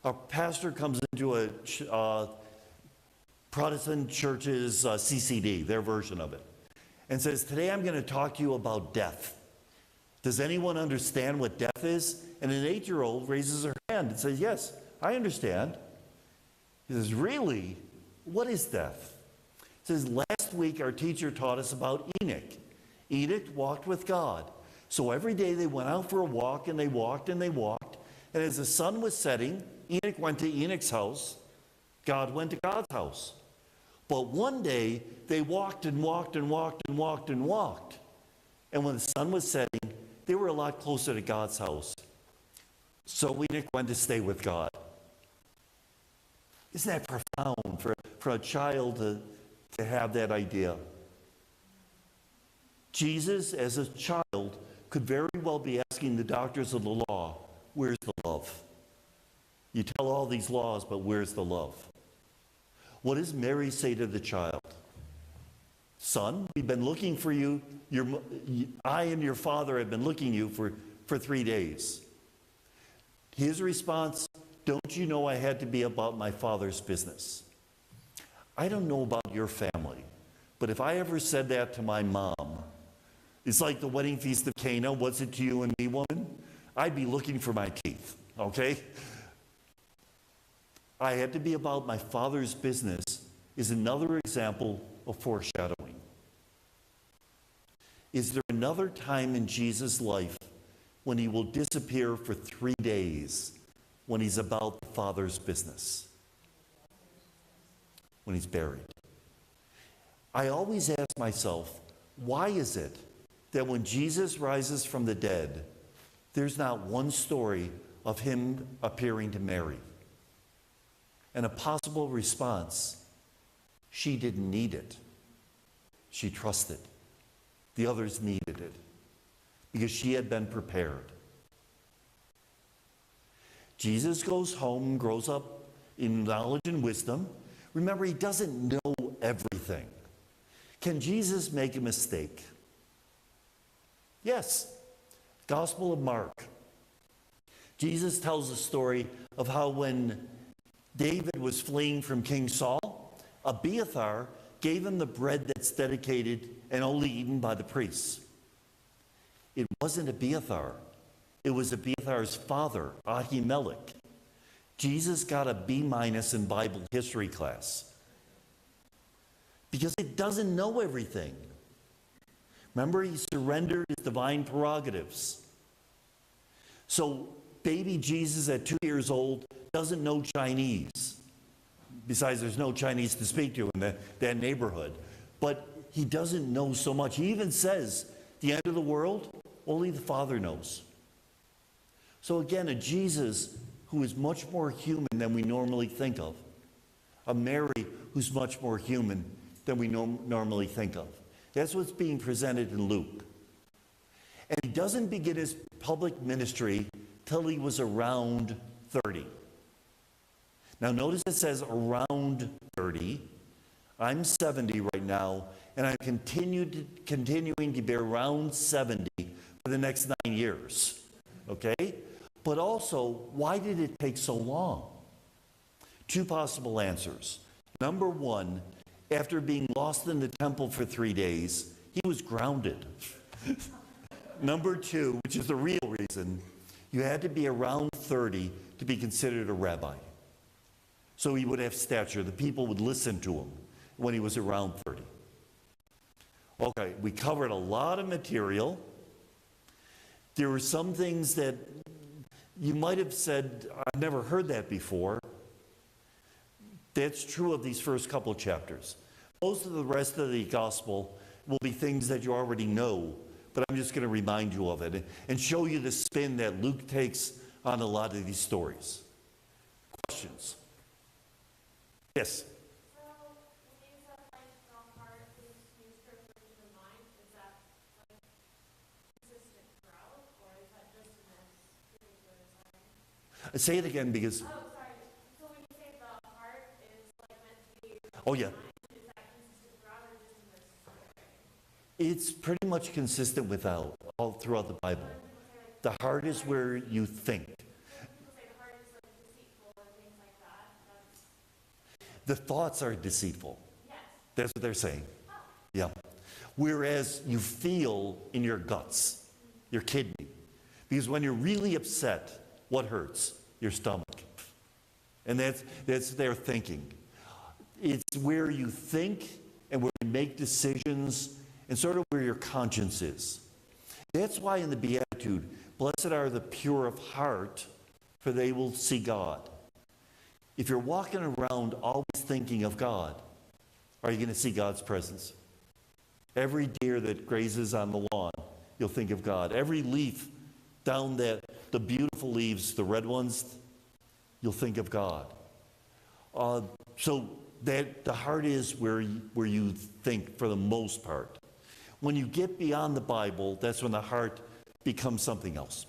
A pastor comes into a Protestant church's CCD, their version of it, and says, "Today I'm going to talk to you about death. Does anyone understand what death is?" And an 8-year-old raises her hand and says, "Yes, I understand." He says, "Really? What is death?" He says, "Last week our teacher taught us about Enoch. Enoch walked with God. So every day they went out for a walk, and they walked and they walked. And as the sun was setting, Enoch went to Enoch's house. God went to God's house. But one day they walked and walked and walked and walked and walked. And when the sun was setting, they were a lot closer to God's house. So Enoch went to stay with God." Isn't that profound for a child to have that idea? Jesus, as a child, could very well be asking the doctors of the law, "Where's the love? You tell all these laws, but where's the love?" What does Mary say to the child? "Son, we've been looking for you. I and your father have been looking you for 3 days." His response, "Don't you know I had to be about my father's business?" I don't know about your family, but if I ever said that to my mom, It's like the wedding feast of Cana. What's it to you and me, woman? I'd be looking for my teeth, okay? I had to be about my Father's business is another example of foreshadowing. Is there another time in Jesus' life when he will disappear for 3 days when he's about the Father's business? When he's buried. I always ask myself, why is it that when Jesus rises from the dead, there's not one story of him appearing to Mary? And a possible response, she didn't need it. She trusted. The others needed it because she had been prepared. Jesus goes home, grows up in knowledge and wisdom. Remember, he doesn't know everything. Can Jesus make a mistake? Yes. Gospel of Mark. Jesus tells a story of how when David was fleeing from King Saul, Abiathar gave him the bread that's dedicated and only eaten by the priests. It wasn't Abiathar. It was Abiathar's father, Ahimelech. Jesus got a B- in Bible history class because it doesn't know everything. Remember, he surrendered his divine prerogatives. So baby Jesus at 2 years old doesn't know Chinese. Besides, there's no Chinese to speak to in that neighborhood. But he doesn't know so much. He even says, the end of the world, only the Father knows. So again, a Jesus who is much more human than we normally think of. A Mary who's much more human than we normally think of. That's what's being presented in Luke. And he doesn't begin his public ministry till he was around 30. Now notice it says around 30. I'm 70 right now, and I'm continuing to be around 70 for the next 9 years. Okay? But also, why did it take so long? 2 possible answers. Number 1, after being lost in the temple for 3 days, he was grounded. Number 2, which is the real reason, you had to be around 30 to be considered a rabbi. So he would have stature. The people would listen to him when he was around 30. Okay, we covered a lot of material. There were some things that you might have said, I've never heard that before. That's true of these first couple of chapters. Most of the rest of the gospel will be things that you already know, but I'm just going to remind you of it and show you the spin that Luke takes on a lot of these stories. Questions? Yes? So, when you said like the heart is used to refer to the mind, is that like consistent throughout, or is that just in this particular time? Say it again because, Oh, sorry. So when you say the heart is like meant to be oh yeah, is that consistent throughout or just in this story? it's pretty much consistent with all throughout the Bible. The heart is where you think. People say the heart is like deceitful and things like that. That's, The thoughts are deceitful. yes. That's what they're saying. Yeah. Whereas you feel in your guts, your kidney. Because when you're really upset, what hurts? Your stomach. And that's their thinking. It's where you think and where you make decisions and sort of where your conscience is. That's why in the Beatitude, blessed are the pure of heart, for they will see God. If you're walking around always thinking of God, are you going to see God's presence? Every deer that grazes on the lawn, you'll think of God. Every leaf down the beautiful leaves, the red ones, you'll think of God. So that the heart is where you think for the most part. When you get beyond the Bible, that's when the heart becomes something else.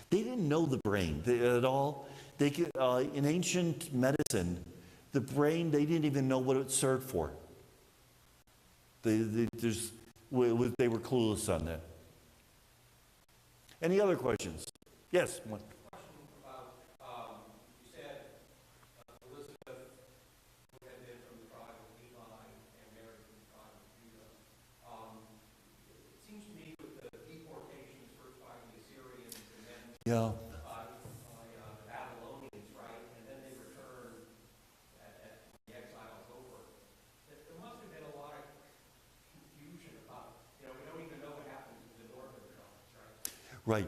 They didn't know the brain at all. They could, in ancient medicine, the brain, they didn't even know what it served for. They were clueless on that. Any other questions? Yes? One. Question about, you said Elizabeth had been from the tribe of Levi and Mary from the tribe of Judah. Yeah. The Babylonians, right? And then they returned at the exile's over. There must have been a lot of confusion about, we don't even know what happened to the northern tribes, right? Right.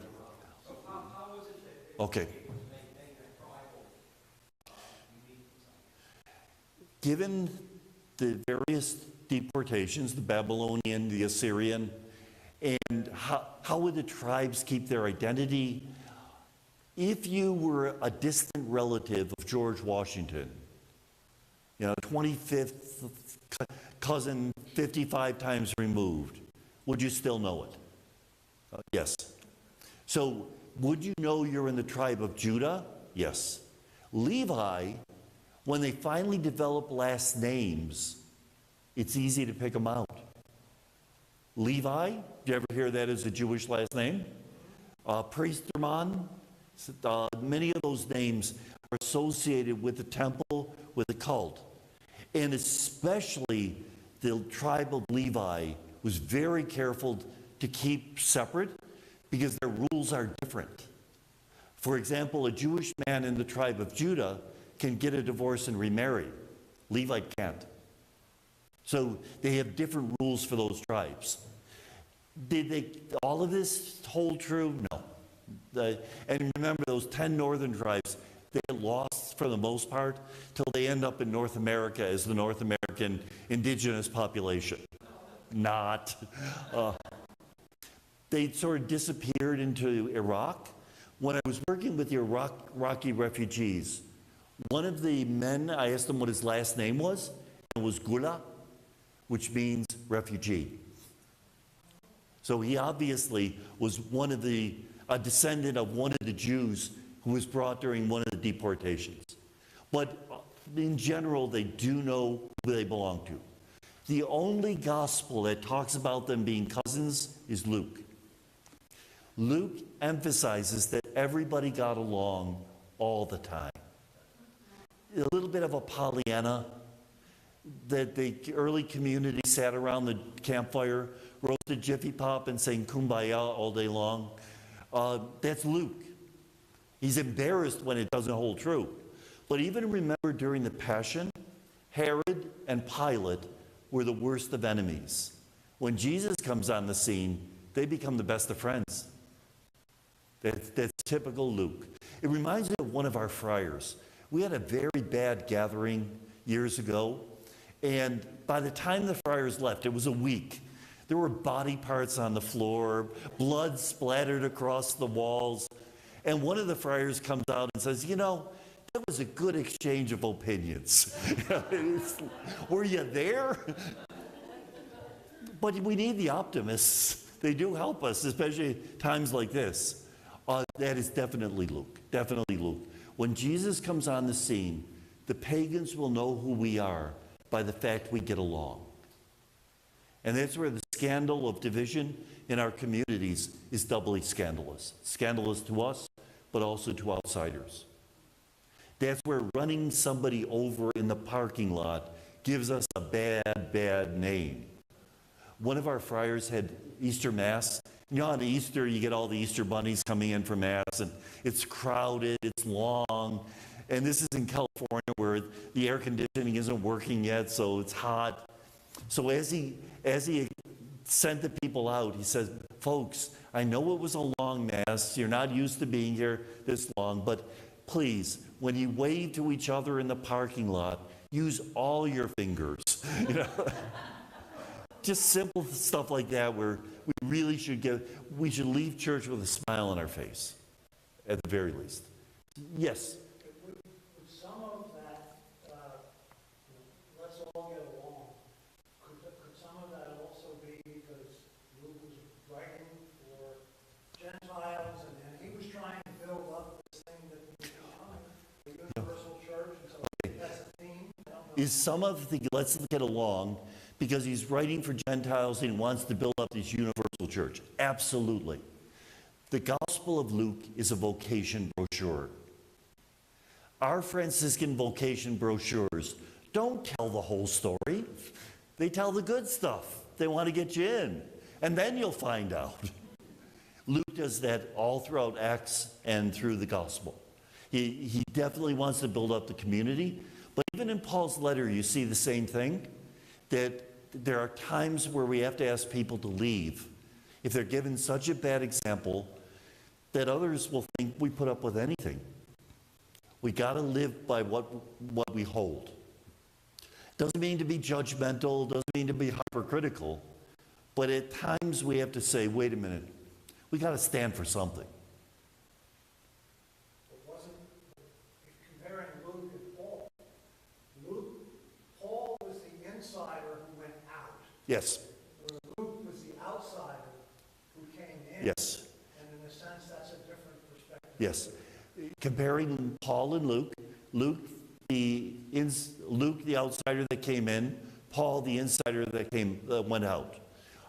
So how was it that Okay. it was maintained that tribal uniqueness? Given the various deportations, the Babylonian, the Assyrian, and how would the tribes keep their identity? If you were a distant relative of George Washington, 25th cousin, 55 times removed, would you still know it? Yes. So would you know you're in the tribe of Judah? Yes. Levi, when they finally develop last names, it's easy to pick them out. Levi, did you ever hear that as a Jewish last name? Priesterman, many of those names are associated with the temple, with the cult. And especially the tribe of Levi was very careful to keep separate because their rules are different. For example, a Jewish man in the tribe of Judah can get a divorce and remarry. Levi can't. So they have different rules for those tribes. Did all of this hold true? No. And remember, those 10 northern tribes, they get lost for the most part till they end up in North America as the North American indigenous population. Not. They sort of disappeared into Iraq. When I was working with the Iraqi refugees, one of the men, I asked him what his last name was, and it was Gula, which means refugee. So he obviously was a descendant of one of the Jews who was brought during one of the deportations. But in general, they do know who they belong to. The only gospel that talks about them being cousins is Luke. Luke emphasizes that everybody got along all the time. A little bit of a Pollyanna, that the early community sat around the campfire, roasted Jiffy Pop and sang Kumbaya all day long. That's Luke. He's embarrassed when it doesn't hold true. But even remember during the Passion, Herod and Pilate were the worst of enemies. When Jesus comes on the scene, they become the best of friends. That's typical Luke. It reminds me of one of our friars. We had a very bad gathering years ago, and by the time the friars left, it was a week. There were body parts on the floor, blood splattered across the walls, and one of the friars comes out and says, that was a good exchange of opinions. Were you there? But we need the optimists. They do help us, especially times like this. That is definitely Luke, definitely Luke. When Jesus comes on the scene, the pagans will know who we are by the fact we get along. And that's where the scandal of division in our communities is doubly scandalous. Scandalous to us, but also to outsiders. That's where running somebody over in the parking lot gives us a bad, bad name. One of our friars had Easter Mass. On Easter, you get all the Easter bunnies coming in for Mass, and it's crowded, it's long. And this is in California where the air conditioning isn't working yet, so it's hot. So as he sent the people out, he says, folks, I know it was a long Mass. You're not used to being here this long, but please, when you wave to each other in the parking lot, use all your fingers. Just simple stuff like that where we should leave church with a smile on our face, at the very least. Yes? Would some of that, let's all get along, could some of that also be because Luke was writing for Gentiles and he was trying to build up this thing that was becoming the universal church, and so that's a theme? Is some of the let's get along because he's writing for Gentiles and he wants to build up this universal church? Absolutely. The Gospel of Luke is a vocation brochure. Our Franciscan vocation brochures don't tell the whole story. They tell the good stuff. They want to get you in. And then you'll find out. Luke does that all throughout Acts and through the gospel. He definitely wants to build up the community, but even in Paul's letter, you see the same thing, that there are times where we have to ask people to leave if they're given such a bad example that others will think we put up with anything. We got to live by what we hold. Doesn't mean to be judgmental, doesn't mean to be hypercritical, but at times we have to say, wait a minute, we got to stand for something. It wasn't, if comparing Luke and Paul, Paul was the insider who went out, Yes, where Luke was the outsider who came in. yes, And in a sense, that's a different perspective. yes. Comparing Paul and Luke, Luke the outsider that came in, Paul the insider that went out.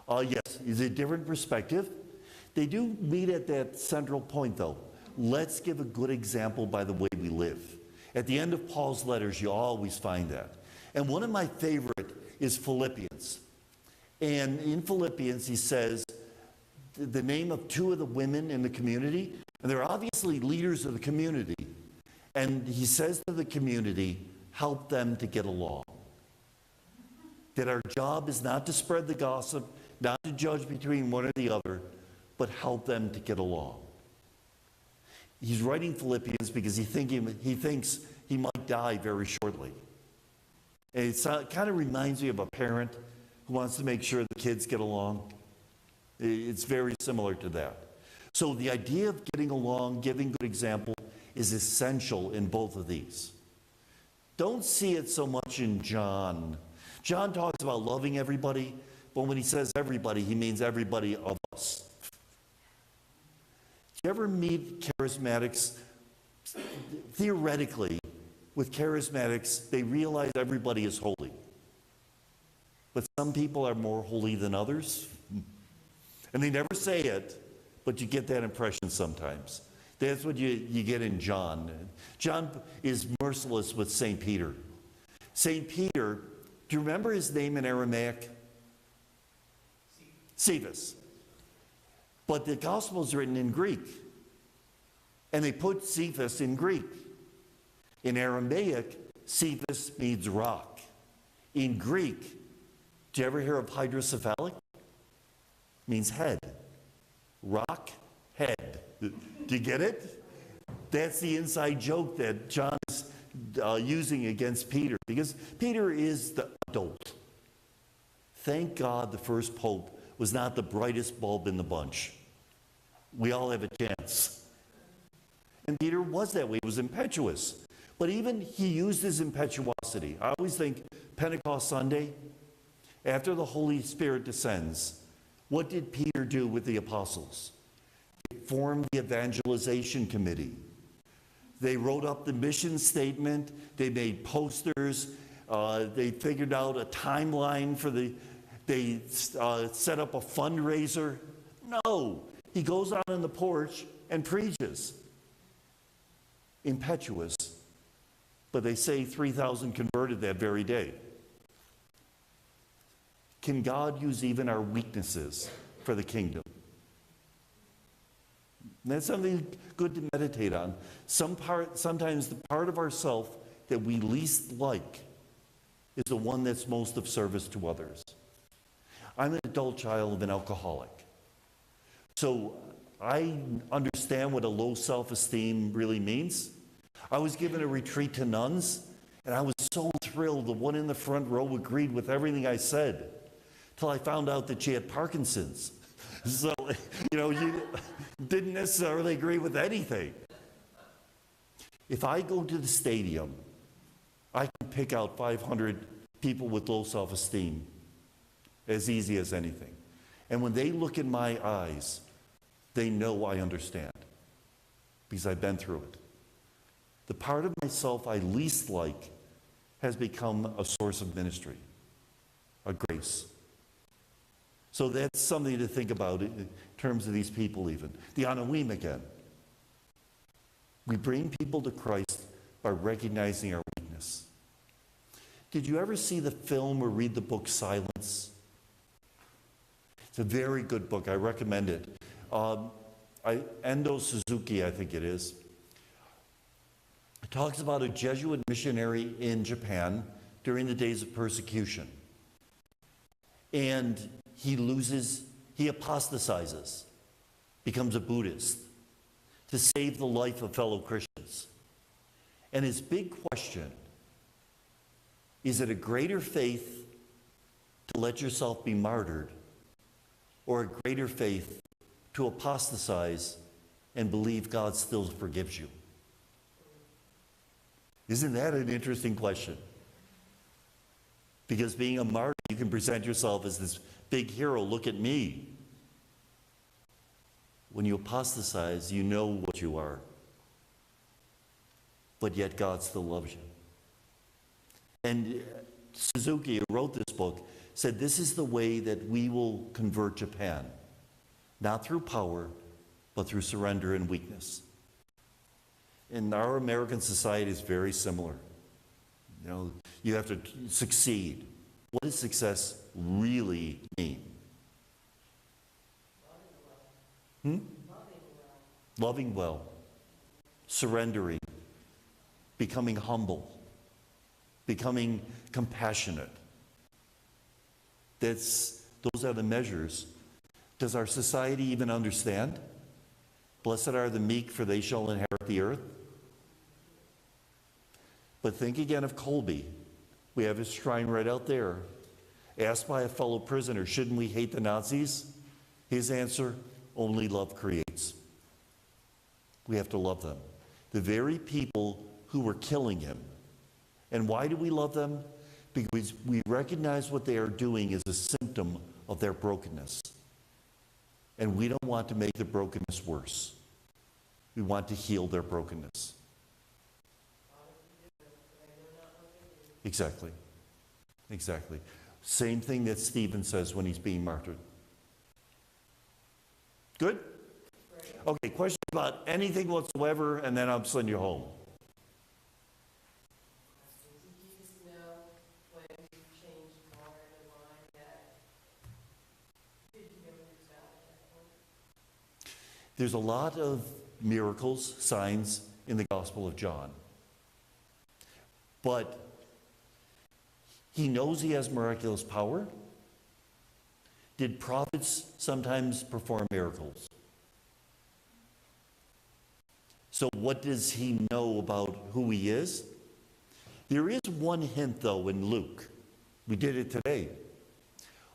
Yes, it's a different perspective. They do meet at that central point, though. Let's give a good example by the way we live. At the end of Paul's letters, you always find that. And one of my favorite is Philippians. And in Philippians, he says the name of two of the women in the community, and they're obviously leaders of the community. And he says to the community, help them to get along. That our job is not to spread the gossip, not to judge between one or the other, but help them to get along. He's writing Philippians because he thinks he might die very shortly. And it kind of reminds me of a parent who wants to make sure the kids get along. It's very similar to that. So the idea of getting along, giving good example, is essential in both of these. Don't see it so much in John. John talks about loving everybody, but when he says everybody, he means everybody of us. Do you ever meet charismatics? Theoretically, with charismatics, they realize everybody is holy. But some people are more holy than others. And they never say it, but you get that impression sometimes. That's what you get in John. John is merciless with St. Peter. St. Peter, do you remember his name in Aramaic? Cephas. But the gospel is written in Greek. And they put Cephas in Greek. In Aramaic, Cephas means rock. In Greek, do you ever hear of hydrocephalic? Means head. Rock, head. Do you get it? That's the inside joke that John is using against Peter, because Peter is the adult. Thank God the first pope was not the brightest bulb in the bunch. We all have a chance. And Peter was that way. He was impetuous. But even he used his impetuosity. I always think Pentecost Sunday, after the Holy Spirit descends, what did Peter do with the apostles? They formed the evangelization committee. They wrote up the mission statement. They made posters. They figured out a timeline for they set up a fundraiser. No, he goes out on the porch and preaches. Impetuous. But they say 3,000 converted that very day. Can God use even our weaknesses for the kingdom? And that's something good to meditate on. Sometimes the part of ourself that we least like is the one that's most of service to others. I'm an adult child of an alcoholic. So I understand what a low self-esteem really means. I was given a retreat to nuns, and I was so thrilled. The one in the front row agreed with everything I said, till I found out that she had Parkinson's. So, you didn't necessarily agree with anything. If I go to the stadium, I can pick out 500 people with low self-esteem as easy as anything. And when they look in my eyes, they know I understand, because I've been through it. The part of myself I least like has become a source of ministry, a grace. So that's something to think about in terms of these people even. The Anawim again. We bring people to Christ by recognizing our weakness. Did you ever see the film or read the book Silence? It's a very good book. I recommend it. Endo Suzuki, I think it is, talks about a Jesuit missionary in Japan during the days of persecution. And he apostatizes, becomes a Buddhist to save the life of fellow Christians. And his big question, is it a greater faith to let yourself be martyred, or a greater faith to apostatize and believe God still forgives you? Isn't that an interesting question? Because being a martyr, you can present yourself as this big hero, look at me. When you apostatize, you know what you are. But yet God still loves you. And Suzuki, who wrote this book, said this is the way that we will convert Japan. Not through power, but through surrender and weakness. And our American society is very similar. You know, you have to succeed. What does success really mean? Loving well. Surrendering. Becoming humble. Becoming compassionate. Those are the measures. Does our society even understand? Blessed are the meek, for they shall inherit the earth. But think again of Colby. We have his shrine right out there. Asked by a fellow prisoner, shouldn't we hate the Nazis? His answer, only love creates. We have to love them. The very people who were killing him. And why do we love them? Because we recognize what they are doing is a symptom of their brokenness. And we don't want to make the brokenness worse. We want to heal their brokenness. Exactly. Exactly. Same thing that Stephen says when he's being martyred. Good? Okay, questions about anything whatsoever, and then I'll send you home. Did Jesus know when he changed water to wine that did you ever use that at that point? There's a lot of miracles, signs in the Gospel of John. But he knows he has miraculous power. Did prophets sometimes perform miracles? So what does he know about who he is? There is one hint, though, in Luke. We did it today.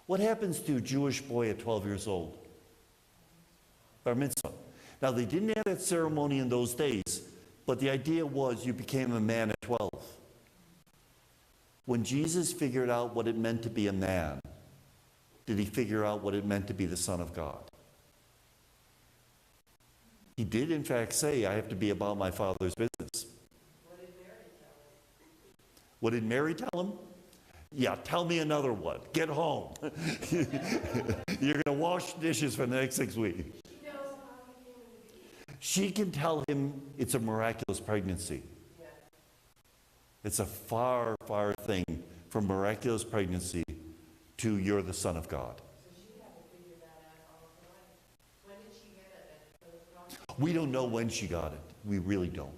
What happens to a Jewish boy at 12 years old? Bar mitzvah. Now, they didn't have that ceremony in those days, but the idea was you became a man at 12. When Jesus figured out what it meant to be a man, did he figure out what it meant to be the Son of God? He did, in fact, say, I have to be about my Father's business. What did Mary tell him? Yeah, tell me another one. Get home. You're going to wash dishes for the next 6 weeks. She can tell him it's a miraculous pregnancy. It's a far, far thing from miraculous pregnancy to you're the Son of God. So she had to figure that out all the way. When did she get it? We don't know when she got it. We really don't.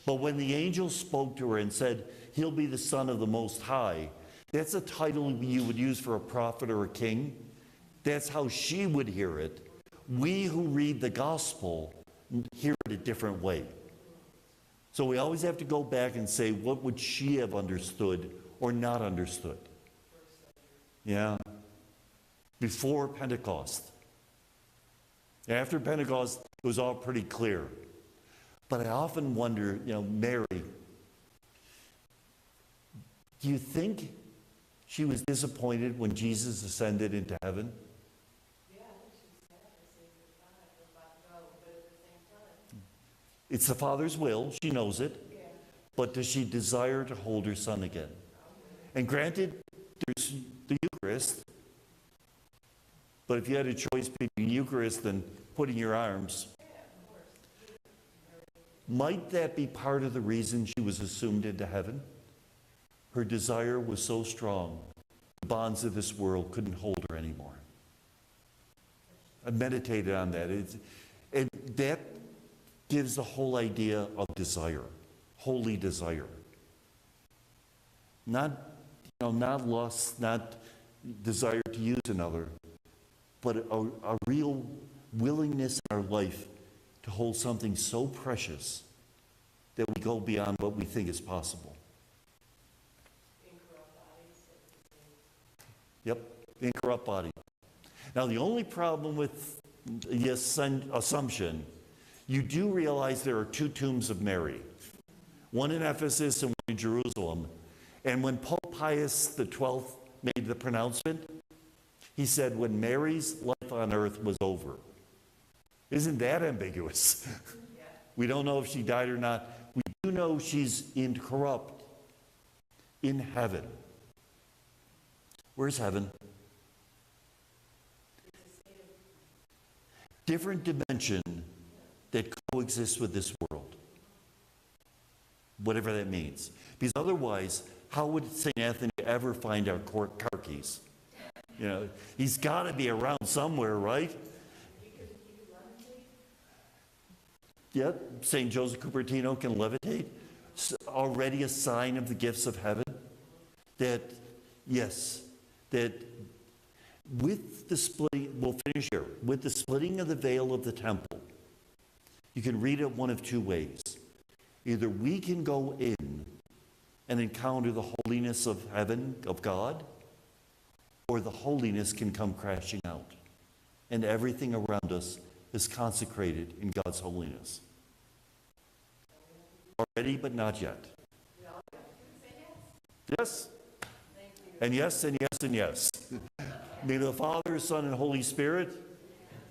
But when the angel spoke to her and said, he'll be the Son of the Most High, that's a title you would use for a prophet or a king. That's how she would hear it. We who read the gospel hear it a different way. So we always have to go back and say, what would she have understood or not understood? Yeah. Before Pentecost. After Pentecost, it was all pretty clear. But I often wonder, Mary, do you think she was disappointed when Jesus ascended into heaven? Yeah, I think she's sad to see her son was about to go, but at the same time. It's the Father's will. She knows it. Yeah. But does she desire to hold her son again? And granted, there's the Eucharist. But if you had a choice between Eucharist and putting your arms, might that be part of the reason she was assumed into heaven? Her desire was so strong, the bonds of this world couldn't hold her anymore. I meditated on that. And that gives the whole idea of desire, holy desire. Not, not lust, not desire to use another, but a real willingness in our life to hold something so precious that we go beyond what we think is possible. Yep, incorrupt body. Now, the only problem with the assumption, you do realize there are two tombs of Mary, one in Ephesus and one in Jerusalem. And when Pope Pius XII made the pronouncement, he said, when Mary's life on earth was over. Isn't that ambiguous? We don't know if she died or not. We do know she's incorrupt in heaven. Where's heaven? Different dimension that coexists with this world. Whatever that means. Because otherwise, how would St. Anthony ever find our car keys? He's got to be around somewhere, right? Yep, St. Joseph Cupertino can levitate. Already a sign of the gifts of heaven. That, yes, that with the splitting, we'll finish here, with the splitting of the veil of the temple, you can read it one of two ways. Either we can go in and encounter the holiness of heaven, of God, or the holiness can come crashing out. And everything around us is consecrated in God's holiness. Already, but not yet. Yes. And yes, and yes, and yes. May the Father, Son, and Holy Spirit,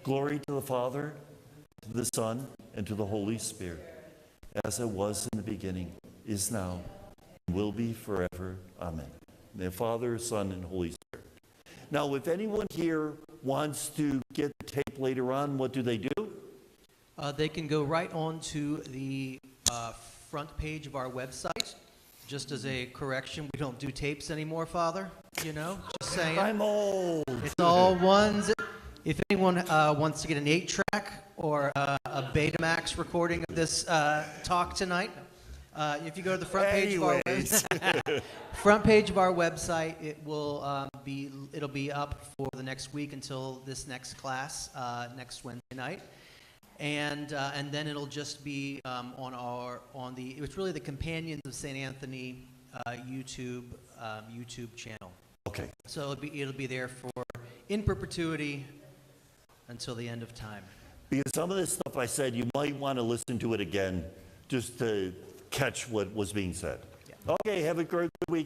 glory to the Father, to the Son, and to the Holy Spirit, as it was in the beginning, is now, and will be forever. Amen. May the Father, Son, and Holy Spirit. Now, if anyone here wants to get the tape later on, what do they do? They can go right on to the front page of our website. Just as a correction, we don't do tapes anymore, Father. Just saying. I'm old. It's all ones. If anyone wants to get an 8-track or a Betamax recording of this talk tonight, if you go to the front page of our front page of our website, it'll be up for the next week until this next class next Wednesday night, and then it'll just be it's really the Companions of St. Anthony YouTube channel. Okay. So it'll be there for in perpetuity until the end of time. Because some of this stuff I said, you might want to listen to it again just to catch what was being said. Yeah. Okay, have a great week.